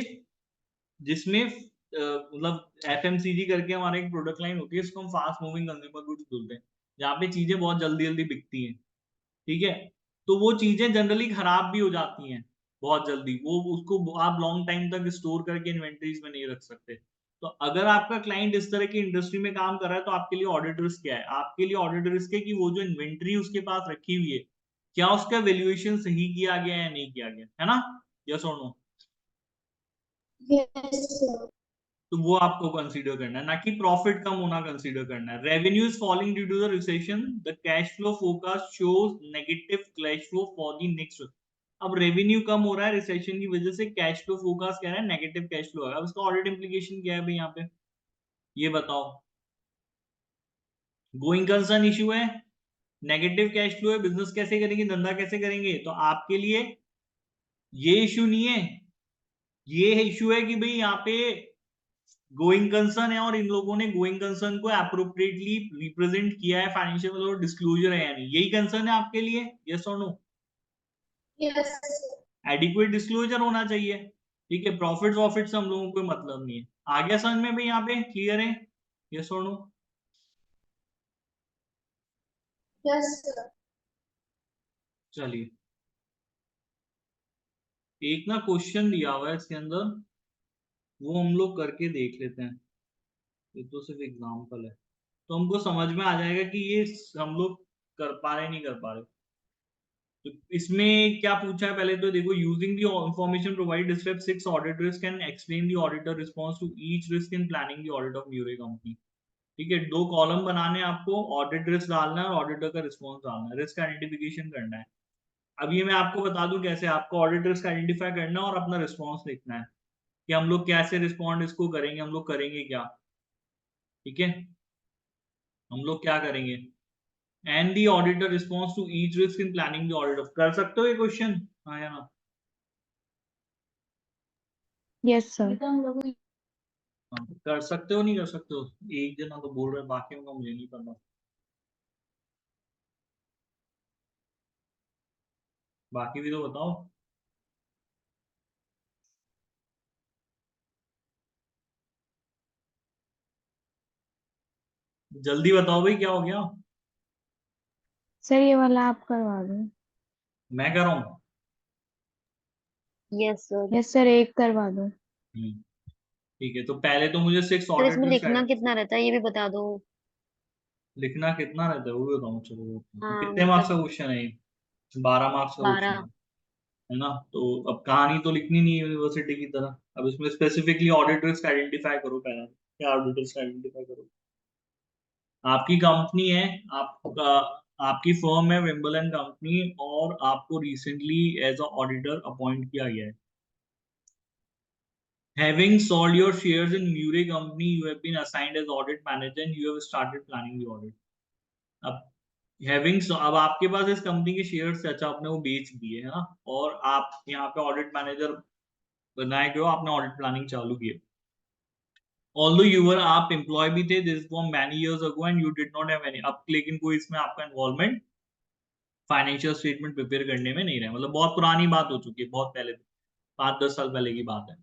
जिसमें मतलब एफएमसीजी करके हमारा एक प्रोडक्ट लाइन होती है, इसको हम फास्ट मूविंग कंज्यूमर गुड्स बोलते हैं, जहाँ पे चीजें बहुत जल्दी जल्दी बिकती हैं। ठीक है? तो वो चीजें जनरली खराब भी हो जाती हैं बहुत जल्दी, वो उसको आप लॉन्ग टाइम तक स्टोर करके इन्वेंटरीज में नहीं रख सकते। तो अगर आपका क्लाइंट इस तरह की इंडस्ट्री में काम कर रहा है तो आपके लिए ऑडिट रिस्क क्या है? आपके लिए ऑडिट रिस्क है कि वो जो इन्वेंट्री उसके पास रखी हुई है, क्या उसका वैल्यूएशन सही किया गया है या नहीं किया गया है ना? यस और नो? Yes, sir. तो वो आपको कंसीडर करना है, ना कि प्रॉफिट कम होना कंसीडर करना है। Revenue is falling due to the recession, the cash flow forecast shows negative cash flow for the next. अब रेवेन्यू कम हो रहा है रिसेशन की वजह से, कैश फ्लो फोरकास्ट कह रहा है नेगेटिव कैश फ्लो है। अब इसका ऑडिट इंप्लीकेशन क्या है भाई यहाँ पे, ये बताओ? गोइंग कंसर्न इशू है, नेगेटिव कैश फ्लो है, बिजनेस कैसे करेंगे, धंधा कैसे करेंगे? तो आपके लिए ये इशू नहीं है, ये इशू है कि भाई यहाँ पे गोइंग कंसर्न है और इन लोगों ने गोइंग कंसर्न को अप्रोप्रिएटली रिप्रेजेंट किया है फाइनेंशियल, मतलब डिस्क्लोजर है यानी, यही कंसर्न है आपके लिए? यस और no? Yes, sir. Adequate disclosure होना चाहिए। ठीक है? प्रॉफिट प्रॉफिट से हम लोगों को मतलब नहीं है। आ गया समझ में भाई? यहाँ पे क्लियर है? यस और नो? Yes, sir. चलिए, एक ना क्वेश्चन दिया हुआ है इसके अंदर, वो हम लोग करके देख लेते हैं। ये तो सिर्फ एग्जाम्पल है, तो हमको समझ में आ जाएगा कि ये हम लोग कर पा रहे नहीं कर पा रहे। तो इसमें क्या पूछा है पहले तो देखो, using the information provide describe 6 audit risk and explain the auditor response to each risk in planning the audit of Murray company. ठीक है? 2 कॉलम बनाने हैं आपको, ऑडिट रिस्क डालना है और ऑडिटर का रिस्पांस डालना है, रिस्क आइडेंटिफिकेशन करना है। अब ये मैं आपको बता दूं कैसे आपको ऑडिट रिस्क आइडेंटिफाई करना है और अपना रिस्पांस लिखना है कि हम लोग कैसे रिस्पॉन्ड इसको करेंगे, हम लोग करेंगे क्या। ठीक है? हम लोग क्या करेंगे, and the auditor response to each risk in planning the audit. कर सकते हो ये क्वेश्चन, हाँ या ना? Yes, sir. हाँ, कर सकते हो नहीं कर सकते हो? एक जना तो बोल रहे, बाकियों का मुझे नहीं पता। बाकी भी तो बताओ। जल्दी बताओ भाई, क्या हो गया? सर ये वाला आप करवा दो। मैं कर रहा हूँ। Yes, sir. यस सर, एक करवा दो। ठीक है, तो पहले तो मुझे 6 सर इसमें ऑडिट लिखना कितना रहता है ये भी बता दो। लिखना कितना रहता है वो भी बताऊँ? चलो, हाँ कितने मार्क्स का मतलब क्वेश्चन है ये? 12 मार्क्स का क्वेश्चन 12। है ना? तो अब कहानी तो लिखनी नहीं है यूनिवर्सिटी की तरह। अब इसमें स्पेसिफिकली ऑडिट रिस्क आइडेंटिफाई करो पहले, क्या ऑडिट रिस्क आइडेंटिफाई करो। आपकी कंपनी है, आपका आपकी फर्म है विम्बल एंड कंपनी, और आपको recently as a auditor appoint किया गया है। Having sold your shares in Murray Company, you have been assigned as audit manager and you have started planning the audit. अब अब आपके पास इस कंपनी के शेयर्स, अच्छा आपने वो बेच दिए है ना, और आप यहाँ पे ऑडिट मैनेजर बनाए गए हो, आपने ऑडिट प्लानिंग चालू की। Although you were, आप एम्प्लॉय भी थे, this from many years ago and you did not have any, अब लेकिन कोई इसमें आपका इन्वॉल्वमेंट फाइनेंशियल स्टेटमेंट प्रिपेयर करने में नहीं रहा, मतलब बहुत पुरानी बात हो चुकी है, बहुत पहले, 5-10 साल पहले की बात है।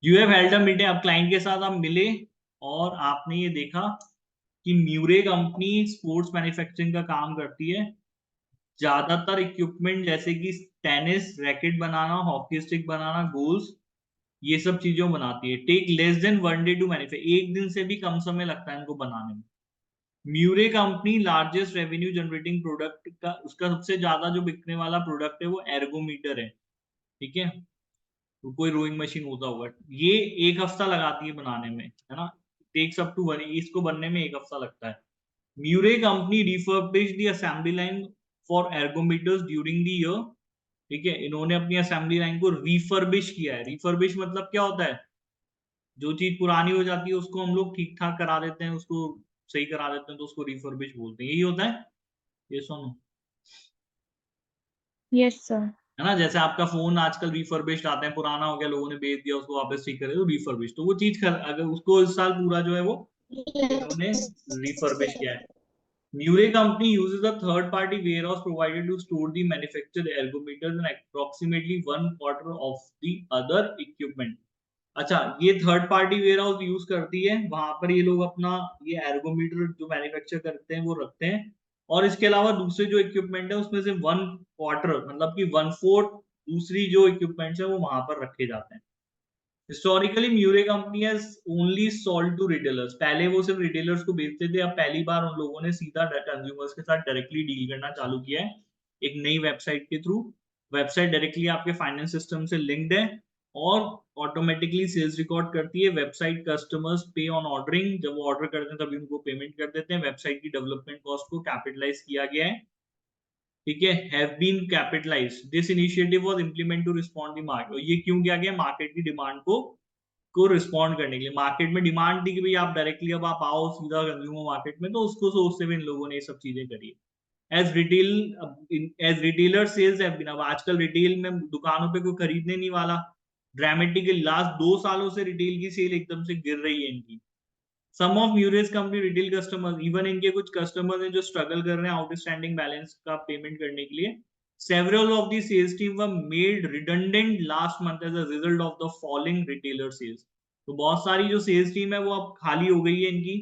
You have held a meeting, अब क्लाइंट के साथ आप मिले और आपने ये देखा कि म्यूरे कंपनी स्पोर्ट्स मैन्युफैक्चरिंग का काम करती है, ज्यादातर इक्विपमेंट जैसे कि टेनिस रैकेट बनाना, हॉकी स्टिक बनाना, गोल्स, ये सब चीजों बनाती है। Take less than 1 day to manufacture, एक दिन से भी कम समय लगता है इनको बनाने में। म्यूरे company largest revenue generating product का, उसका सबसे ज्यादा जो बिकने वाला प्रोडक्ट है वो एर्गोमीटर है, ठीक है। तो कोई रोइंग मशीन होता होगा, ये 1 हफ्ता लगाती है बनाने में, है ना, टेक्स अप टू 1, इसको बनने में 1 हफ्ता लगता है। Murray company refurbished the assembly line for ergometers during the year, ठीक है, इन्होंने अपनी असेंबली लाइन को रिफर्बिश किया है। रिफर्बिश मतलब क्या होता है, जो चीज पुरानी हो जाती है उसको हम लोग ठीक ठाक करा देते हैं, उसको सही करा देते हैं, तो उसको रिफर्बिश बोलते हैं, यही होता है। ये सुनो, यस सर। है ना, जैसे आपका फोन आजकल रिफर्बिश्ड आते हैं, पुराना हो गया, लोगों ने बेच दिया, उसको वापस ठीक करे तो रिफर्बिश, तो वो चीज अगर उसको इस साल पूरा जो है वो इन्होंने रिफर्बिश किया है। Murray company uses a third-party warehouse provided to store the manufactured ergometers and approximately 1/4 of the other equipment. अच्छा, ये third party ware house use करती है, वहां पर ये लोग अपना ये एर्गोमीटर जो मैन्युफैक्चर करते हैं वो रखते हैं, और इसके अलावा दूसरे जो इक्विपमेंट है उसमें से 1/4 मतलब कि 1/4 दूसरी जो इक्विपमेंट्स है वो वहां पर रखे जाते हैं। Historically Murray company has only sold to retailers, पहले वो सिर्फ रिटेलर्स को बेचते थे, अब पहली बार उन लोगों ने सीधा कंज्यूमर्स के साथ डायरेक्टली डील करना चालू किया है, एक नई वेबसाइट के थ्रू। वेबसाइट डायरेक्टली आपके फाइनेंस सिस्टम से लिंक्ड है और ऑटोमेटिकली सेल्स रिकॉर्ड करती है। वेबसाइट कस्टमर्स पे ऑन ऑर्डरिंग, जब वो ऑर्डर करते हैं तभी उनको पेमेंट कर देते हैं। वेबसाइट की डेवलपमेंट कॉस्ट को कैपिटलाइज किया गया है, ठीक है, have been capitalised. This initiative was implement to respond the market, ये क्यों किया गया, मार्केट की डिमांड को रिस्पॉन्ड करने के लिए। मार्केट में डिमांड थी कि भाई आप डायरेक्टली अब आप आओ सीधा कंज्यूमर मार्केट में, तो उसको सोचते हुए इन लोगों ने ये सब चीजें करी। As retailer sales have been, अब आजकल रिटेल में दुकानों पे कोई खरीदने नहीं वाला, ड्रामेटिकली लास्ट 2 सालों से रिटेल की सेल एकदम से गिर रही है इनकी। Some of Murray's company retail customers, even इनके कुछ कस्टमर्स हैं जो स्ट्रगल कर रहे हैं आउटस्टैंडिंग बैलेंस का पेमेंट करने के लिए। Several of the sales team were made redundant last month as a result of the falling retailer sales. तो बहुत सारी जो सेल्स टीम है वो अब खाली हो गई है इनकी,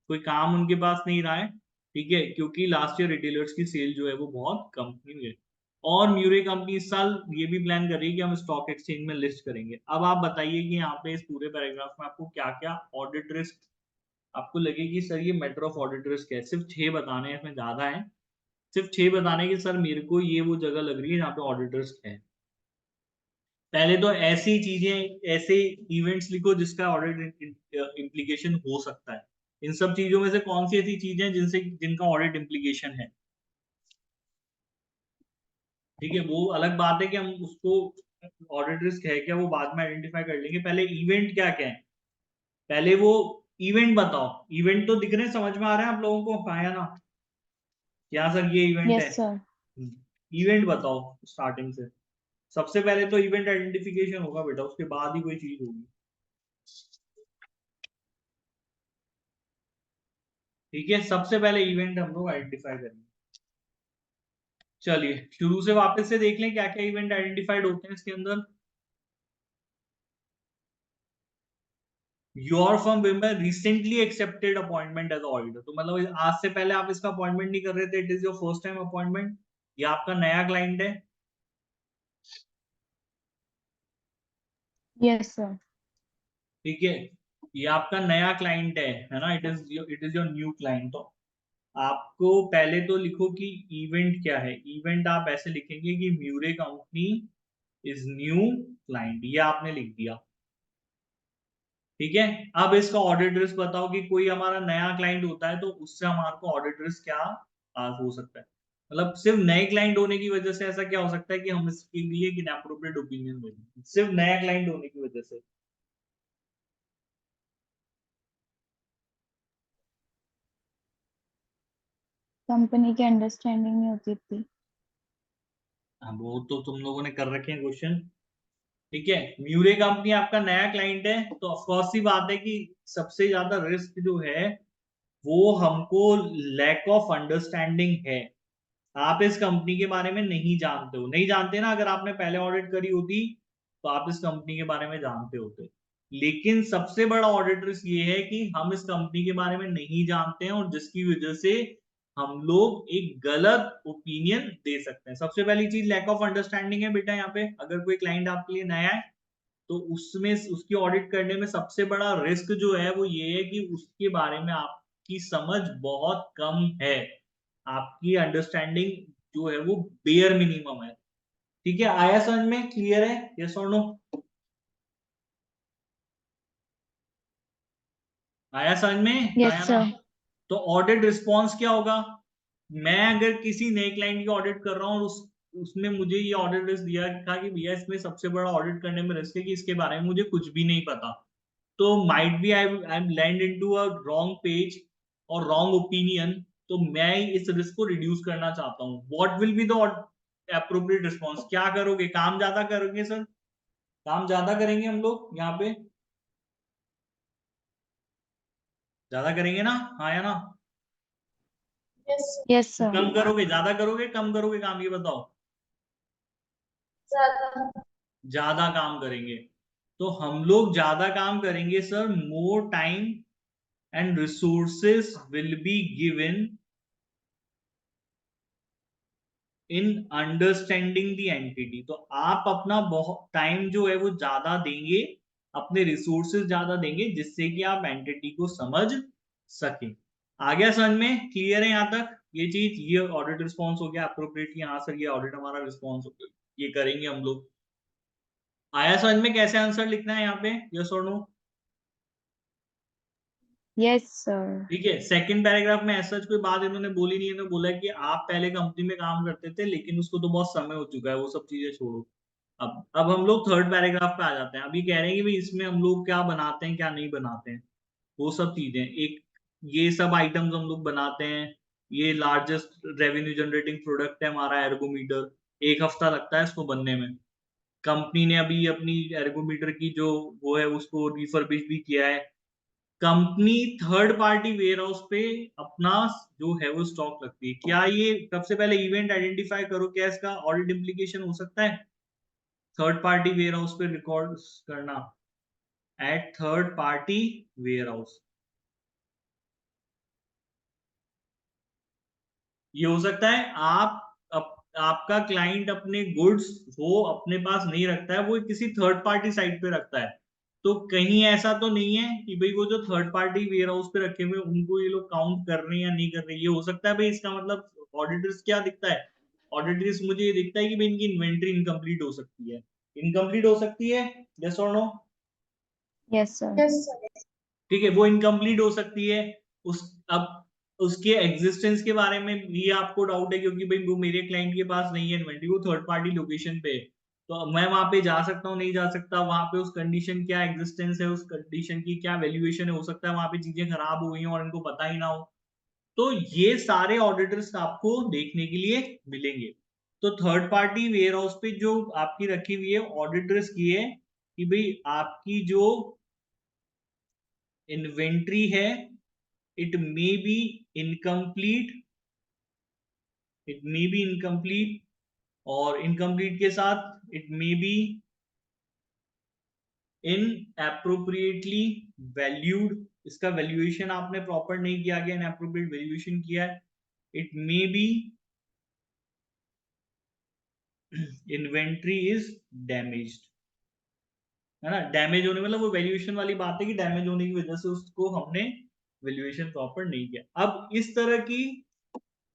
कोई काम उनके पास नहीं रहा है, ठीक है, क्योंकि लास्ट ईयर रिटेलर्स की सेल जो है वो बहुत कम हुई है। और म्यूरे कंपनी इस साल ये भी प्लान कर रही है कि हम स्टॉक एक्सचेंज में लिस्ट करेंगे। अब आप बताइए कि यहाँ पे इस पूरे पैराग्राफ में आपको क्या क्या ऑडिट रिस्क आपको लगेगी, सर ये मैटर ऑफ ऑडिट रिस्क है, सिर्फ 6 बताने हैं, इसमें ज्यादा है, सिर्फ 6 बताने की सर मेरे को ये वो जगह लग रही है जहाँ पे ऑडिट रिस्क है। पहले तो ऐसी चीजें, ऐसे इवेंट्स लिखो जिसका ऑडिट इम्प्लीकेशन हो सकता है। इन सब चीजों में से कौन सी ऐसी चीजें जिनसे जिनका ऑडिट इम्प्लीकेशन है, ठीक है, वो अलग बात है कि हम उसको ऑडिट रिस्क है क्या वो बाद में आइडेंटिफाई कर लेंगे, पहले इवेंट क्या क्या है, पहले वो इवेंट बताओ। इवेंट तो दिख रहे हैं, समझ में आ रहे हैं आप लोगों को, हाँ या ना, क्या सर ये इवेंट है, यस सर। इवेंट बताओ स्टार्टिंग से। सबसे पहले तो इवेंट आइडेंटिफिकेशन होगा बेटा, उसके बाद ही कोई चीज होगी, ठीक है, सबसे पहले इवेंट हम लोग आइडेंटिफाई करेंगे। चलिए शुरू से वापस से देख लें क्या क्या इवेंट आइडेंटिफाइड होते हैं इसके अंदर। Your firm member recently accepted appointment as auditor, तो मतलब आज से पहले आप इसका अपॉइंटमेंट नहीं कर रहे थे, it is your first time appointment, ये आपका नया क्लाइंट है, यस सर। ठीक है, ये आपका नया क्लाइंट है ना, it is your new client. तो आपको पहले तो लिखो कि इवेंट क्या है। इवेंट आप ऐसे लिखेंगे कि म्यूरे कंपनी इज न्यू क्लाइंट, ये आपने लिख दिया, ठीक है। अब इसका ऑडिट रिस्क बताओ कि कोई हमारा नया क्लाइंट होता है तो उससे हमारे को ऑडिट रिस्क क्या हो सकता है, मतलब सिर्फ नए क्लाइंट होने की वजह से ऐसा क्या हो सकता है कि हम इसके लिए एक इनएप्रोप्रिएट ओपिनियन दें, सिर्फ नया क्लाइंट होने की वजह से। कंपनी की अंडरस्टैंडिंग नहीं होती थी। हाँ, वो तो तुम लोगों ने कर रखे हैं क्वेश्चन, ठीक है। म्यूरे कंपनी आपका नया क्लाइंट है तो ऑफकोर्स सी बात है कि सबसे ज्यादा रिस्क जो है वो हमको लैक ऑफ अंडरस्टैंडिंग है। आप इस कंपनी के बारे में नहीं जानते हो, नहीं जानते ना, अगर आपने पहले ऑडिट करी होती तो आप इस कंपनी के बारे में जानते होते। लेकिन सबसे बड़ा ऑडिट रिस्क ये है कि हम इस कंपनी के बारे में नहीं जानते हैं और जिसकी वजह से हम लोग एक गलत ओपिनियन दे सकते हैं। सबसे पहली चीज लैक ऑफ अंडरस्टैंडिंग है बेटा, यहाँ पे अगर कोई क्लाइंट आपके लिए नया है तो उसमें उसकी ऑडिट करने में सबसे बड़ा रिस्क जो है वो ये है कि उसके बारे में आप आपकी समझ बहुत कम है, आपकी अंडरस्टैंडिंग जो है वो बेयर मिनिमम है। ठीक है, आया समझ में? क्लियर है? यस और नो? आया समझ में? यस आया ना? सर। तो ऑडिट रिस्पॉन्स क्या होगा? मैं अगर किसी नए क्लाइंट की ऑडिट कर रहा हूँ और उसमें मुझे ये ऑडिट रिस्क दिया था कि भैया इसमें सबसे बड़ा ऑडिट करने में रिस्क है कि इसके बारे में मुझे कुछ भी नहीं पता, तो might be I am land into a wrong page और रॉन्ग ओपिनियन, तो मैं इस रिस्क को रिड्यूस करना चाहता हूँ। What will be the appropriate response? क्या करोगे? काम ज्यादा करोगे सर? काम ज्यादा करेंगे हम लोग यहाँ पे, ज्यादा करेंगे ना? हाँ या ना? Yes sir. कम करोगे? ज्यादा करोगे? कम करोगे काम? ये बताओ। ज्यादा काम करेंगे। तो हम लोग ज्यादा काम करेंगे sir, more time and resources will be given in understanding the entity. तो आप अपना बहुत टाइम जो है वो ज्यादा देंगे, अपने रिसोर्सेज ज्यादा देंगे, जिससे कि आप एंटिटी को समझ सके। आ गया समझ में? क्लियर है यहाँ तक ये चीज? ये ऑडिट रिस्पॉन्स हो गया अप्रोप्रिएटली। हाँ सर, ये ऑडिट हमारा रिस्पॉन्स हो गया, ये करेंगे हम लोग। आया समझ में कैसे आंसर लिखना है यहाँ पे? यस और नो? Yes sir. ठीक है, सेकंड पैराग्राफ में ऐसा कोई बात इन्होंने बोली नहीं है, इन्होंने बोला कि आप पहले कंपनी में काम करते थे लेकिन उसको तो बहुत समय हो चुका है, वो सब चीजें छोड़ो। अब हम लोग थर्ड पैराग्राफ पे आ जाते हैं। अभी कह रहे हैं कि भाई इसमें हम लोग क्या बनाते हैं क्या नहीं बनाते हैं, वो सब चीजें। एक ये सब आइटम्स हम लोग बनाते हैं। ये लार्जेस्ट रेवेन्यू जनरेटिंग प्रोडक्ट है हमारा एर्गोमीटर, 1 हफ्ता लगता है इसको बनने में। कंपनी ने अभी अपनी एर्गोमीटर की जो वो है उसको रिफर्बिश भी किया है। Company third party warehouse पे अपना जो है वो स्टॉक रखती है। क्या ये सबसे पहले इवेंट आइडेंटिफाई करो, क्या इसका ऑडिट इम्प्लीकेशन हो सकता है? थर्ड पार्टी वेयर हाउस पे रिकॉर्ड करना at third party warehouse, ये हो सकता है। आपका क्लाइंट अपने गुड्स वो अपने पास नहीं रखता है, वो किसी थर्ड पार्टी साइट पे रखता है। तो कहीं ऐसा तो नहीं है कि भाई वो जो थर्ड पार्टी वेयर हाउस पे रखे हुए उनको ये लोग काउंट कर रहे हैं या नहीं कर रहे हैं? ये हो सकता है भाई। इसका मतलब ऑडिटर्स क्या दिखता है? ऑडिटर्स मुझे ये दिखता है कि भाई इनकी इन्वेंट्री इनकम्प्लीट हो सकती है। इनकम्प्लीट हो सकती है, यस और नो? Yes sir. ठीक है, वो इनकम्प्लीट हो सकती है। उस अब उसके एग्जिस्टेंस के बारे में भी आपको डाउट है, क्योंकि भाई वो मेरे क्लाइंट के पास नहीं है इन्वेंट्री, वो थर्ड पार्टी लोकेशन पे है। तो मैं वहां पे जा सकता हूँ नहीं जा सकता? वहां पे उस कंडीशन क्या एग्जिस्टेंस है, उस कंडीशन की क्या वैल्यूएशन है? हो सकता है वहां पे चीजें खराब हो गई हैं और इनको पता ही ना हो। तो ये सारे ऑडिटर्स आपको देखने के लिए मिलेंगे। तो थर्ड पार्टी वेयर हाउस पे जो आपकी रखी हुई है ऑडिटर्स की है कि भाई आपकी जो इन्वेंट्री है it may be incomplete, it may be incomplete, और incomplete के साथ it may be inappropriately valued, इसका वैल्यूएशन आपने प्रॉपर नहीं किया गया, इनएप्रोप्रिएट वैल्यूएशन किया है। it may be inventory is damaged, है ना? डैमेज होने मतलब वो वैल्यूएशन वाली बात है कि डैमेज होने की वजह से उसको हमने वैल्यूएशन प्रॉपर नहीं किया। अब इस तरह की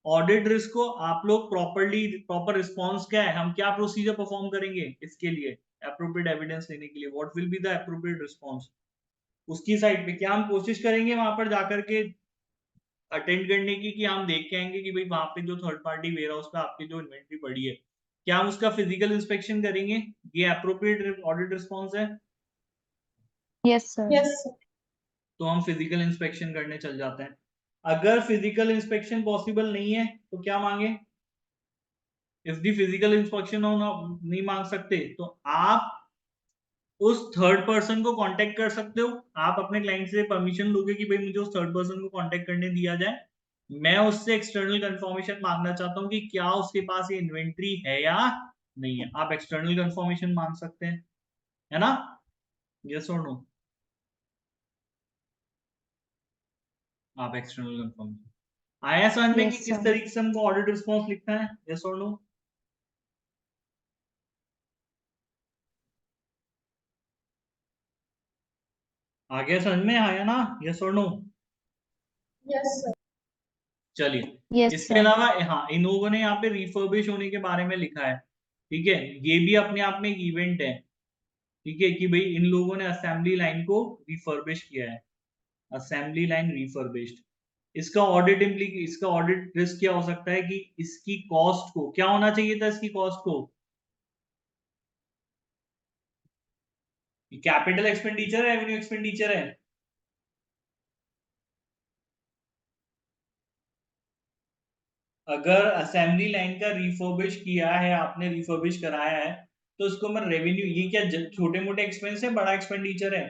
ऑडिट रिस्क को आप लोग प्रॉपर रिस्पॉन्स क्या है, हम क्या प्रोसीजर परफॉर्म करेंगे इसके लिए एप्रोप्रिएट एविडेंस लेने के लिए? What will be the appropriate response? उसकी साइड पे क्या हम कोशिश करेंगे वहां पर जाकर के अटेंड करने की, कि हम देख के आएंगे कि भाई वहां पे जो थर्ड पार्टी वेयर हाउस पे आपकी जो इन्वेंट्री पड़ी है, क्या हम उसका फिजिकल इंस्पेक्शन करेंगे? ये एप्रोप्रिएट ऑडिट रिस्पॉन्स है। Yes sir. तो हम फिजिकल इंस्पेक्शन करने चल जाते हैं। अगर फिजिकल इंस्पेक्शन पॉसिबल नहीं है तो क्या मांगे? इफ दी फिजिकल इंस्पेक्शन होना नहीं मांग सकते तो आप उस थर्ड पर्सन को कांटेक्ट कर सकते हो। आप अपने क्लाइंट से परमिशन लोगे कि भाई मुझे उस थर्ड पर्सन को कांटेक्ट करने दिया जाए, मैं उससे एक्सटर्नल कंफर्मेशन मांगना चाहता हूँ कि क्या उसके पास ये इन्वेंट्री है या नहीं है। आप एक्सटर्नल कंफर्मेशन मांग सकते हैं, है ना? यस और नो? आप एक्सटर्नल कंफर्मेशन आया समझ में कि यस किस सर। तरीके से हमको ऑडिट रिस्पॉन्स लिखना है? यस और नो? आ गया समझ में? आया ना? यस और नो? Yes, sir. चलिए, Yes, इसके sir. अलावा हाँ, इन लोगों ने यहाँ पे रिफर्बिश होने के बारे में लिखा है, ठीक है, ये भी अपने आप में एक इवेंट है, ठीक है, कि भाई इन लोगों ने असेंबली लाइन को रिफर्बिश किया है, असेंबली लाइन रिफर्बिश्ड। इसका ऑडिट रिस्क क्या हो सकता है कि इसकी कॉस्ट को क्या होना चाहिए था, इसकी कॉस्ट को कैपिटल एक्सपेंडिचर है, रेवेन्यू एक्सपेंडिचर है, अगर असेंबली लाइन का रिफर्बिश किया है, आपने रिफर्बिश कराया है, तो उसको मैं रेवेन्यू, ये क्या छोटे मोटे एक्सपेंस है, बड़ा एक्सपेंडिचर है?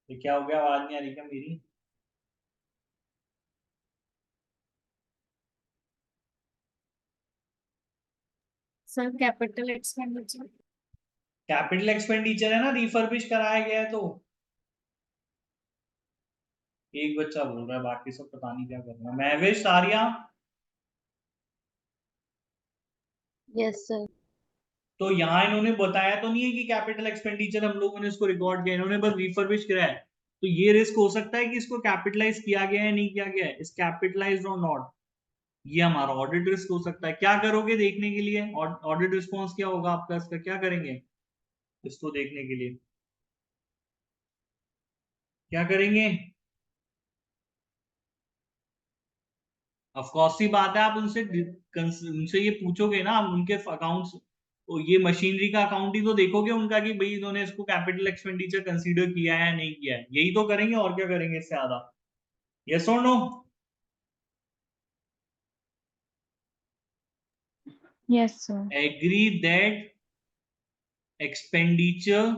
तो क्या हो गया, आवाज नहीं आ रही क्या मेरी? Sir capital expenditure. Capital expenditure है ना, रिफर्बिश कराया गया है तो। एक बच्चा बोल रहा है, बाकी सब पता नहीं क्या करना है। महवेश, सारिया, यस सर। तो यहाँ इन्होंने बताया तो नहीं है कि कैपिटल एक्सपेंडिचर हम लोगों ने इसको रिकॉर्ड किया, इन्होंने बस रिफर्बिश कराया है। तो ये रिस्क हो सकता है कि इसको कैपिटलाइज किया गया है, नहीं किया गया है, इस कैपिटलाइज्ड और नॉट, ये हमारा ऑडिट रिस्क हो सकता है। क्या करोगे देखने के लिए, ऑडिट रिस्पॉन्स क्या होगा आपका, इसका क्या करेंगे इसको देखने के लिए, क्या करेंगे? ऑफ कोर्स सी बात है, आप उनसे ये पूछोगे ना, आप उनके अकाउंट्स, ये मशीनरी का अकाउंट ही तो देखोगे उनका कि भाई इन्होंने इसको कैपिटल एक्सपेंडिचर कंसीडर किया है नहीं किया है, यही तो करेंगे, और क्या करेंगे इससे ज्यादा। यस और no? Yes, sir. Agree that expenditure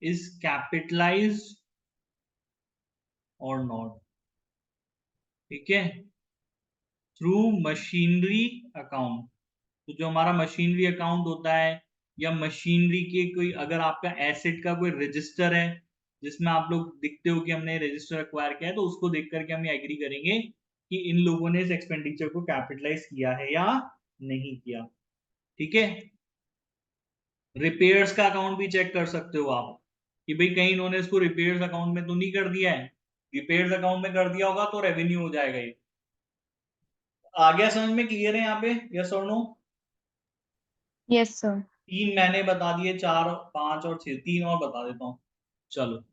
is capitalised और नॉट, ठीक है, थ्रू मशीनरी अकाउंट। तो जो हमारा मशीनरी अकाउंट होता है, या मशीनरी के कोई, अगर आपका एसेट का कोई रजिस्टर है जिसमें आप लोग दिखते हो कि हमने रजिस्टर एक्वायर किया है, तो उसको देख करके हम एग्री करेंगे कि इन लोगों ने इस एक्सपेंडिचर को कैपिटलाइज किया है या नहीं किया, ठीक है। रिपेयर्स का अकाउंट भी चेक कर सकते हो आप कि भाई कहीं इन्होंने इसको रिपेयर्स अकाउंट में तो नहीं कर दिया है, रिपेयर्स अकाउंट में कर दिया होगा तो रेवेन्यू हो जाएगा ये। आ गया समझ में, क्लियर है यहाँ पे, यस और नो? Yes, sir. 3 मैंने बता दिए, 4 5 और 6, 3 और बता देता हूँ। चलो,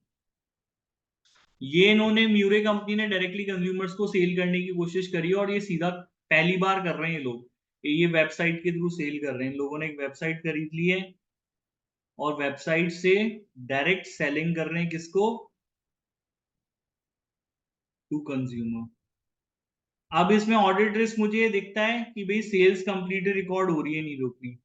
ये इन्होंने म्यूरे कंपनी ने डायरेक्टली कंज्यूमर्स को सेल करने की कोशिश करी, और ये सीधा पहली बार कर रहे हैं ये लोग, ये वेबसाइट के थ्रू सेल कर रहे हैं। इन लोगों ने एक वेबसाइट खरीद ली है और वेबसाइट से डायरेक्ट सेलिंग कर रहे हैं, किसको, टू कंज्यूमर। अब इसमें ऑडिट रिस्क मुझे ये दिखता है कि भाई सेल्स कंप्लीटली रिकॉर्ड हो रही है नहीं रोकनी,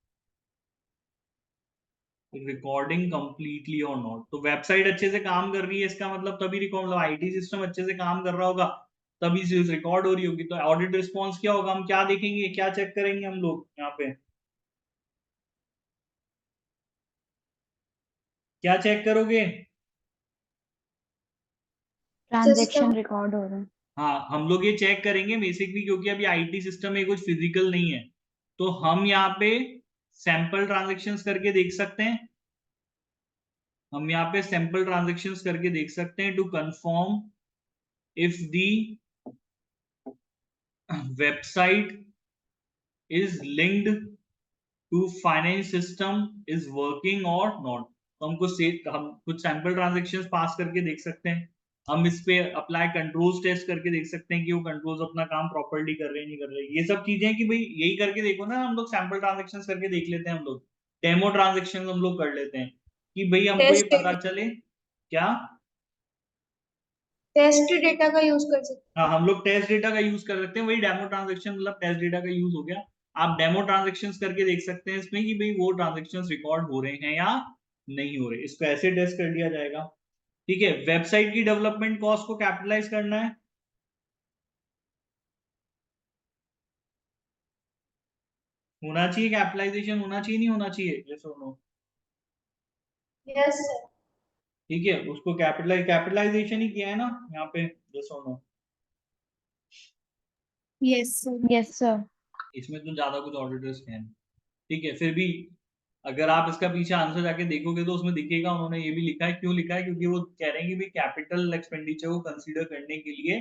रिकॉर्डिंग कंप्लीटली और नॉट, तो वेबसाइट अच्छे से काम कर रही है, इसका मतलब तभी रिकॉर्ड, मतलब आईटी सिस्टम अच्छे से काम कर रहा होगा तभी सेल्स रिकॉर्ड हो रही होगी। तो ऑडिट रिस्पॉन्स क्या होगा, हम क्या देखेंगे, क्या चेक करेंगे हम लोग यहाँ पे, क्या चेक करोगे? Transaction record हो रहा है. हाँ, हम लोग ये चेक करेंगे बेसिकली, क्योंकि अभी आईटी सिस्टम में कुछ फिजिकल नहीं है, तो हम यहाँ पे सैंपल ट्रांजेक्शन्स करके देख सकते हैं, हम यहाँ पे सैंपल ट्रांजेक्शन्स करके देख सकते हैं to confirm if the website is linked to finance system is working or not। तो हम कुछ सैंपल ट्रांजेक्शन्स पास करके देख सकते हैं, हम इस पे अप्लाई कंट्रोल्स टेस्ट करके देख सकते हैं कि वो कंट्रोल्स अपना काम प्रॉपर्ली कर रहे हैं नहीं कर रहे, ये सब चीजें कि भाई यही करके देखो ना, हम लोग सैंपल ट्रांजेक्शन्स करके देख लेते हैं, हम लोग डेमो ट्रांजेक्शन्स हम लोग कर लेते हैं कि भाई हमको ये पता चले क्या, टेस्ट डेटा का यूज कर सकते हाँ, हम लोग टेस्ट डेटा का यूज कर सकते हैं, वही डेमो ट्रांजेक्शन मतलब टेस्ट डेटा का यूज हो गया। आप डेमो ट्रांजेक्शन्स करके देख सकते हैं इसमें कि भाई वो ट्रांजेक्शन्स रिकॉर्ड हो रहे हैं या नहीं हो रहे, इसको ऐसे टेस्ट कर लिया जाएगा, ठीक है। वेबसाइट की डेवलपमेंट कॉस्ट को कैपिटलाइज करना है, होना चाहिए कैपिटलाइजेशन, होना चाहिए नहीं होना चाहिए, ये सुनो, हैं। Yes sir. ठीक है, उसको कैपिटलाइजेशन ही किया है ना यहाँ पे, ये सुनो, यस सर। Yes, sir. इसमें तो ज्यादा कुछ ऑडिटर्स है नहीं, ठीक है, फिर भी अगर आप इसका पीछे आंसर जाके देखोगे तो उसमें दिखेगा, उन्होंने ये भी लिखा है। क्यों लिखा है? क्योंकि वो कह रहे हैं कि भाई कैपिटल एक्सपेंडिचर को कंसीडर करने के लिए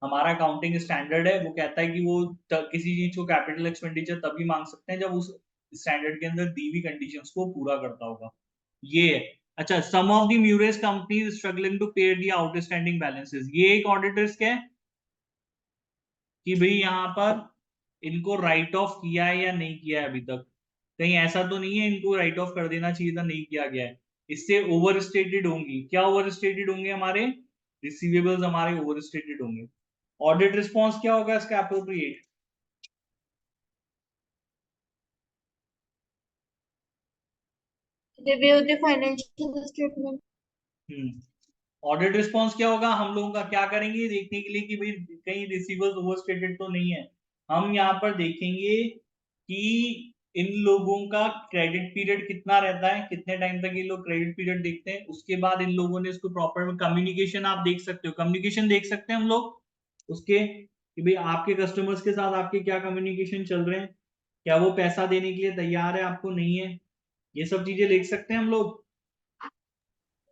हमारा अकाउंटिंग स्टैंडर्ड है, वो कहता है कि वो किसी चीज को कैपिटल एक्सपेंडिचर तभी मांग सकते हैं जब उस स्टैंडर्ड के अंदर दी हुई कंडीशंस को पूरा करता होगा। ये है। अच्छा, some of the Murray's companies struggling to pay the outstanding balances, ये एक ऑडिट रिस्क है कि भाई यहाँ पर इनको राइट ऑफ किया है या नहीं किया है अभी तक। कहीं ऐसा तो नहीं है इनको राइट ऑफ कर देना चाहिए था, नहीं किया गया है। इससे ओवर स्टेटेड होंगी। क्या ओवर स्टेटेड होंगे? हमारे रिसीवेबल्स हमारे ओवर स्टेटेड होंगे। ऑडिट रिस्पॉन्स क्या होगा इसका appropriate? Review the financial statement. Audit response क्या होगा? हम लोगों का क्या करेंगे देखने के लिए कि भाई कहीं रिसीवर्स ओवरस्टेटेड तो नहीं है। हम यहाँ पर देखेंगे कि इन लोगों का क्रेडिट पीरियड कितना रहता है, कितने टाइम तक ये लोग क्रेडिट पीरियड देखते हैं। उसके बाद इन लोगों ने इसको प्रॉपर कम्युनिकेशन, आप देख सकते हो, कम्युनिकेशन देख सकते हैं हम लोग उसके कि भाई आपके कस्टमर्स के साथ आपके क्या कम्युनिकेशन चल रहे हैं, क्या वो पैसा देने के लिए तैयार है, आपको नहीं है, ये सब चीजें देख सकते हैं हम लोग।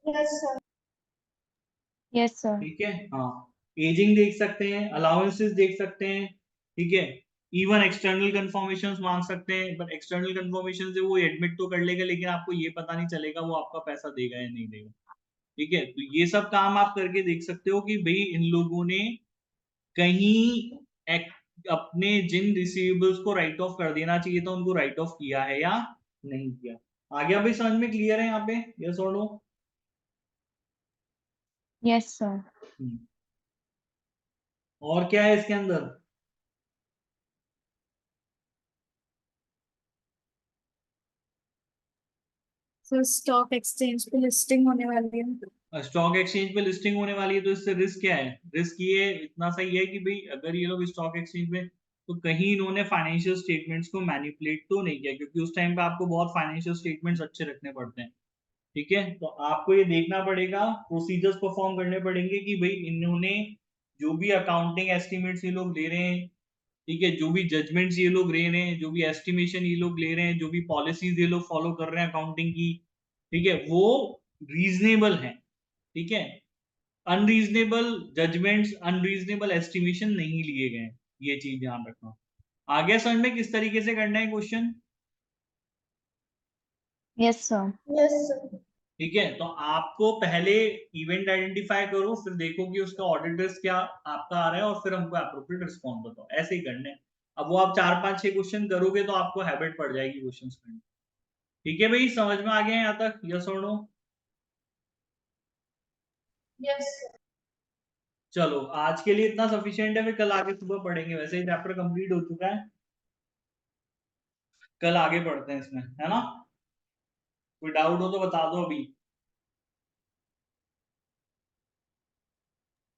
Yes, sir. Yes sir. ठीक है, हाँ। एजिंग देख सकते हैं, अलाउंसेस देख सकते हैं, ठीक है। इवन एक्सटर्नल कंफर्मेशंस मांग सकते हैं, पर एक्सटर्नल कंफर्मेशन से वो एडमिट तो कर लेगा, लेकिन आपको ये पता नहीं चलेगा वो आपका पैसा देगा या नहीं देगा। ठीक है, तो ये सब काम आप करके देख सकते हो कि भाई इन लोगों ने कहीं अपने जिन रिसीवेबल्स को राइट ऑफ कर देना चाहिए था उनको राइट ऑफ किया है या नहीं किया। आ गया भाई समझ में? क्लियर है यहाँ पे? यस और नो? Yes sir. और क्या है इसके अंदर? सर स्टॉक एक्सचेंज पे लिस्टिंग होने वाली है। स्टॉक एक्सचेंज पे लिस्टिंग होने वाली है, तो इससे रिस्क क्या है? रिस्क ये इतना सही है कि भाई अगर ये लोग स्टॉक एक्सचेंज में, तो कहीं इन्होंने फाइनेंशियल स्टेटमेंट्स को मैनिपुलेट तो नहीं किया, क्योंकि उस टाइम पे आपको बहुत फाइनेंशियल स्टेटमेंट्स अच्छे रखने पड़ते हैं। ठीक है, तो आपको ये देखना पड़ेगा, प्रोसीजर्स परफॉर्म करने पड़ेंगे कि भाई इन्होंने जो भी अकाउंटिंग एस्टिमेट्स ये लोग ले रहे हैं, ठीक है, जो भी जजमेंट्स ये लोग ले रहे हैं, जो भी एस्टिमेशन ये लोग ले रहे हैं, जो भी पॉलिसीज ये लोग फॉलो कर रहे हैं अकाउंटिंग की, ठीक है, वो रीजनेबल है। ठीक है, अनरीजनेबल जजमेंट्स, अनरीजनेबल एस्टिमेशन नहीं लिए गए, ये चीज ध्यान रखना। आगे समझ में किस तरीके से करना है question? Yes sir. Yes, sir. ठीक है, तो आपको पहले इवेंट आइडेंटिफाई करो, फिर देखो कि उसका ऑडिट रिस्क क्या आपका आ रहा है, और फिर हमको एप्रोप्रिएट रिस्पॉन्स बताओ। ऐसे ही करने हैं। अब वो आप 4 5 6 क्वेश्चन करोगे तो आपको हैबिट पड़ जाएगी क्वेश्चन करने। ठीक है भाई, समझ में आ गया यहाँ तक? यस और नो? Yes, sir. चलो, आज के लिए इतना सफिशिएंट है, फिर कल आगे सुबह पढ़ेंगे। वैसे ही चैप्टर कंप्लीट हो चुका है, कल आगे पढ़ते हैं इसमें, है ना? कोई डाउट हो तो बता दो अभी।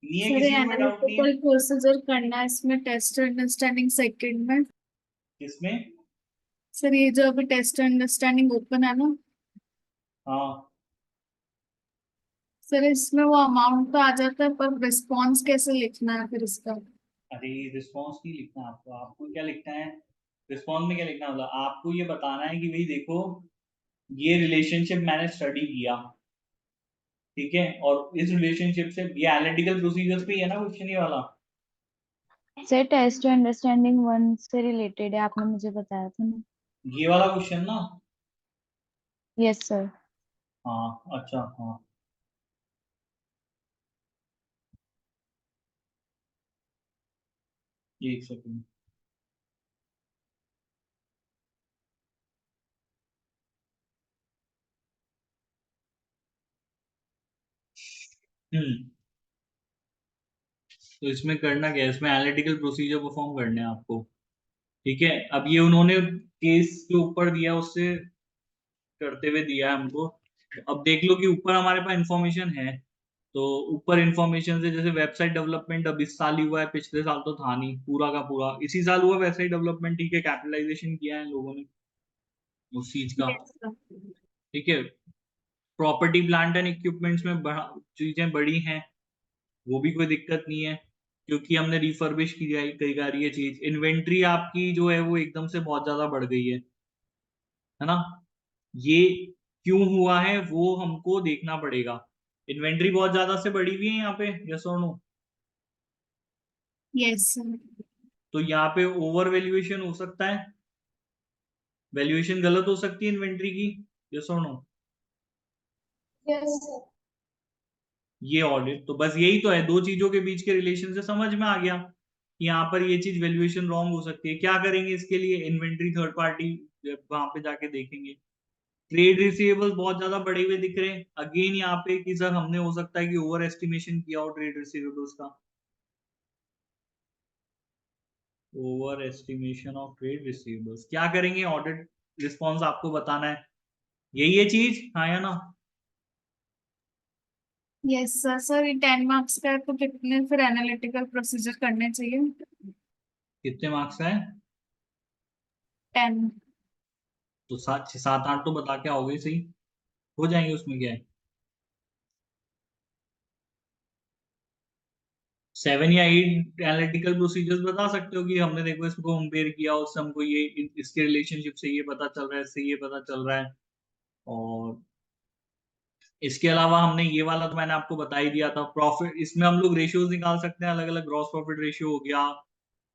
नहीं है सर किसी को? कोई डाउट नहीं है? एनालिटिकल प्रोसीजर करना है इसमें, टेस्ट अंडरस्टैंडिंग सेकंड में। किसमें? सर ये जो अभी टेस्ट अंडरस्टैंडिंग ओपन है ना, हाँ, सर इसमें वो अमाउंट तो आ जाता है, पर रिस्पॉन्स कैसे लिखना है फिर इसका? अरे रिस्पॉन्स नहीं लिखना आपको। आपको क्या लिखना है रिस्पॉन्स में? क्या लिखना मतलब आपको ये बताना है कि भाई देखो, ये रिलेशनशिप मैंने स्टडी किया, ठीक है, और इस रिलेशनशिप से, ये एनालिटिकल प्रोसीजर्स पे ही है ना क्वेश्चन ये वाला? सर टेस्ट अंडरस्टैंडिंग 1 से रिलेटेड है, आपने मुझे बताया था ना। ये वाला क्वेश्चन ना? Yes sir. हाँ, अच्छा, हाँ, एक सेकंड। तो इसमें करना क्या है? इसमें एनालिटिकल प्रोसीजर परफॉर्म करने हैं आपको। ठीक है, अब ये उन्होंने केस के ऊपर दिया, उससे करते हुए दिया है हमको। अब देख लो कि ऊपर हमारे पास इंफॉर्मेशन है, तो ऊपर इंफॉर्मेशन से जैसे वेबसाइट डेवलपमेंट अब इस साल ही हुआ है, पिछले साल तो था नहीं, पूरा का पूरा इसी साल हुआ वेबसाइट डेवलपमेंट। ठीक है, कैपिटलाइजेशन किया है लोगों ने उस चीज का। Yes, sir. ठीक है, प्रॉपर्टी प्लांट एंड इक्विपमेंट्स में चीजें बड़ी हैं, वो भी कोई दिक्कत नहीं है, क्योंकि हमने रिफर्बिश की जा रही है चीज। इन्वेंट्री आपकी जो है वो एकदम से बहुत ज्यादा बढ़ गई है ना? ये क्यों हुआ है वो हमको देखना पड़ेगा। इन्वेंट्री बहुत ज्यादा से बढ़ी हुई है यहाँ पे, यस और नो? Yes sir. तो यहाँ पे ओवर वैल्यूएशन हो सकता है, वैल्यूएशन गलत हो सकती है इन्वेंट्री की, यस और नो? Yes sir. ये ऑडिट तो बस यही तो है, दो चीजों के बीच के रिलेशन से समझ में आ गया कि यहाँ पर ये चीज वैल्यूएशन रॉन्ग हो सकती है। क्या करेंगे इसके लिए? इन्वेंट्री थर्ड पार्टी वहां पे जाके देखेंगे। ट्रेड रिसीवेबल्स बहुत ज्यादा बढ़े हुए दिख रहे हैं अगेन यहाँ पे कि सर हमने हो सकता है कि ओवर एस्टिमेशन किया हो ट्रेड रिसीवेबल्स का, over estimation of trade receivables. क्या करेंगे? ऑडिट रिस्पॉन्स आपको बताना है, यही है चीज, हाँ या ना? Yes sir. सर ये 10 मार्क्स का है तो कितने फिर एनालिटिकल प्रोसीजर करने चाहिए? कितने मार्क्स है? 10। तो 7 8 तो बता के आओगे सही, हो जाएंगे, उसमें क्या है। 7 या 8 एनालिटिकल प्रोसीजर्स बता सकते हो कि हमने देखो इसको कंपेयर किया, उससे हमको ये इसके रिलेशनशिप से ये पता चल रहा है, इससे ये पता चल रहा है। और इसके अलावा हमने ये वाला तो मैंने आपको बता ही दिया था, प्रॉफिट, इसमें हम लोग रेशियोज निकाल सकते हैं अलग अलग। ग्रॉस प्रॉफिट रेशियो हो गया,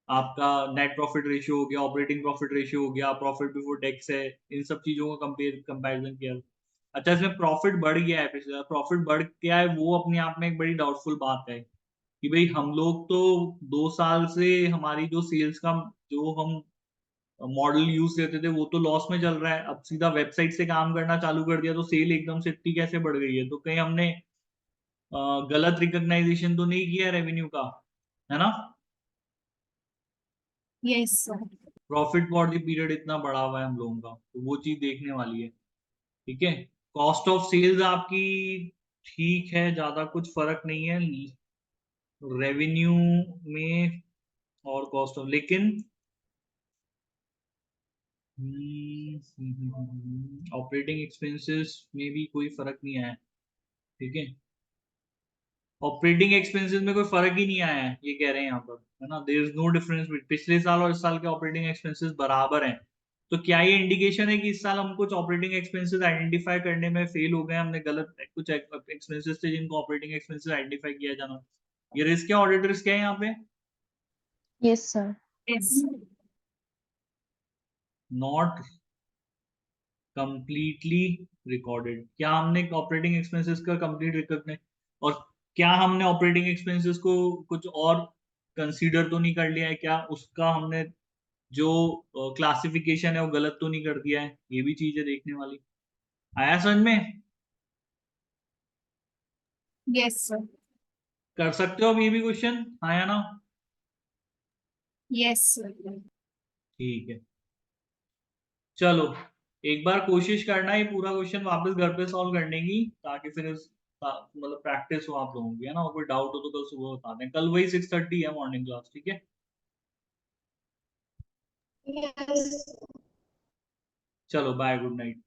आपका नेट प्रॉफिट रेशियो हो गया, ऑपरेटिंग प्रॉफिट रेशियो हो गया, प्रॉफिट बिफोर टैक्स है, इन सब चीजों का कंपैरिजन किया। अच्छा, इसमें प्रॉफिट बढ़ गया है पिछले, प्रॉफिट बढ़ गया है वो अपने आप में एक बड़ी डाउटफुल बात है कि भाई हम लोग तो 2 साल से हमारी जो सेल्स का जो हम मॉडल यूज करते थे वो तो लॉस में चल रहा है, अब सीधा वेबसाइट से काम करना चालू कर दिया तो सेल एकदम से इतनी कैसे बढ़ गई है? तो कहीं हमने गलत रिकॉग्नाइजेशन तो नहीं किया रेवेन्यू का, है ना? Yes sir. Profit for the period इतना बढ़ा हुआ है हम लोगों का, तो वो चीज देखने वाली है। ठीक है, कॉस्ट ऑफ सेल्स आपकी ठीक है, ज्यादा कुछ फर्क नहीं है रेवेन्यू में और कॉस्ट ऑफ, लेकिन ऑपरेटिंग एक्सपेंसेस में भी कोई फर्क नहीं आया। ठीक है, ऑपरेटिंग एक्सपेंसेस में कोई फर्क ही नहीं आया है, ये कह रहे हैं यहाँ पर, है ना? देयर इज नो डिफरेंस, पिछले साल और इस साल के ऑपरेटिंग एक्सपेंसेस बराबर हैं। तो क्या ये इंडिकेशन है कि इस साल हम कुछ ऑपरेटिंग एक्सपेंसेस आइडेंटिफाई करने में फेल हो गए, हमने गलत कुछ एक्सपेंसेस थे जिनको ऑपरेटिंग एक्सपेंसेस आइडेंटिफाई किया जाना? ये रिस्क है, ऑडिट रिस्क है यहाँ पे, yes sir. Yes. Not completely recorded. क्या हमने ऑपरेटिंग एक्सपेंसेस का कंप्लीट रिकॉर्ड, और क्या हमने ऑपरेटिंग एक्सपेंसेस को कुछ और कंसीडर तो नहीं कर लिया है? क्या उसका हमने जो क्लासिफिकेशन है वो गलत तो नहीं कर दिया है? ये भी चीज है देखने वाली। आया समझ में? Yes sir. कर सकते हो अब ये भी क्वेश्चन, आया ना? Yes sir. ठीक है, चलो एक बार कोशिश करना ये पूरा क्वेश्चन वापस घर पे सॉल्व करने की, ताकि फिर मतलब प्रैक्टिस हो आप लोगों की, है ना? और कोई डाउट हो तो कल सुबह बता दें, कल वही 6:30 है मॉर्निंग क्लास, ठीक है? यस। चलो बाय, गुड नाइट।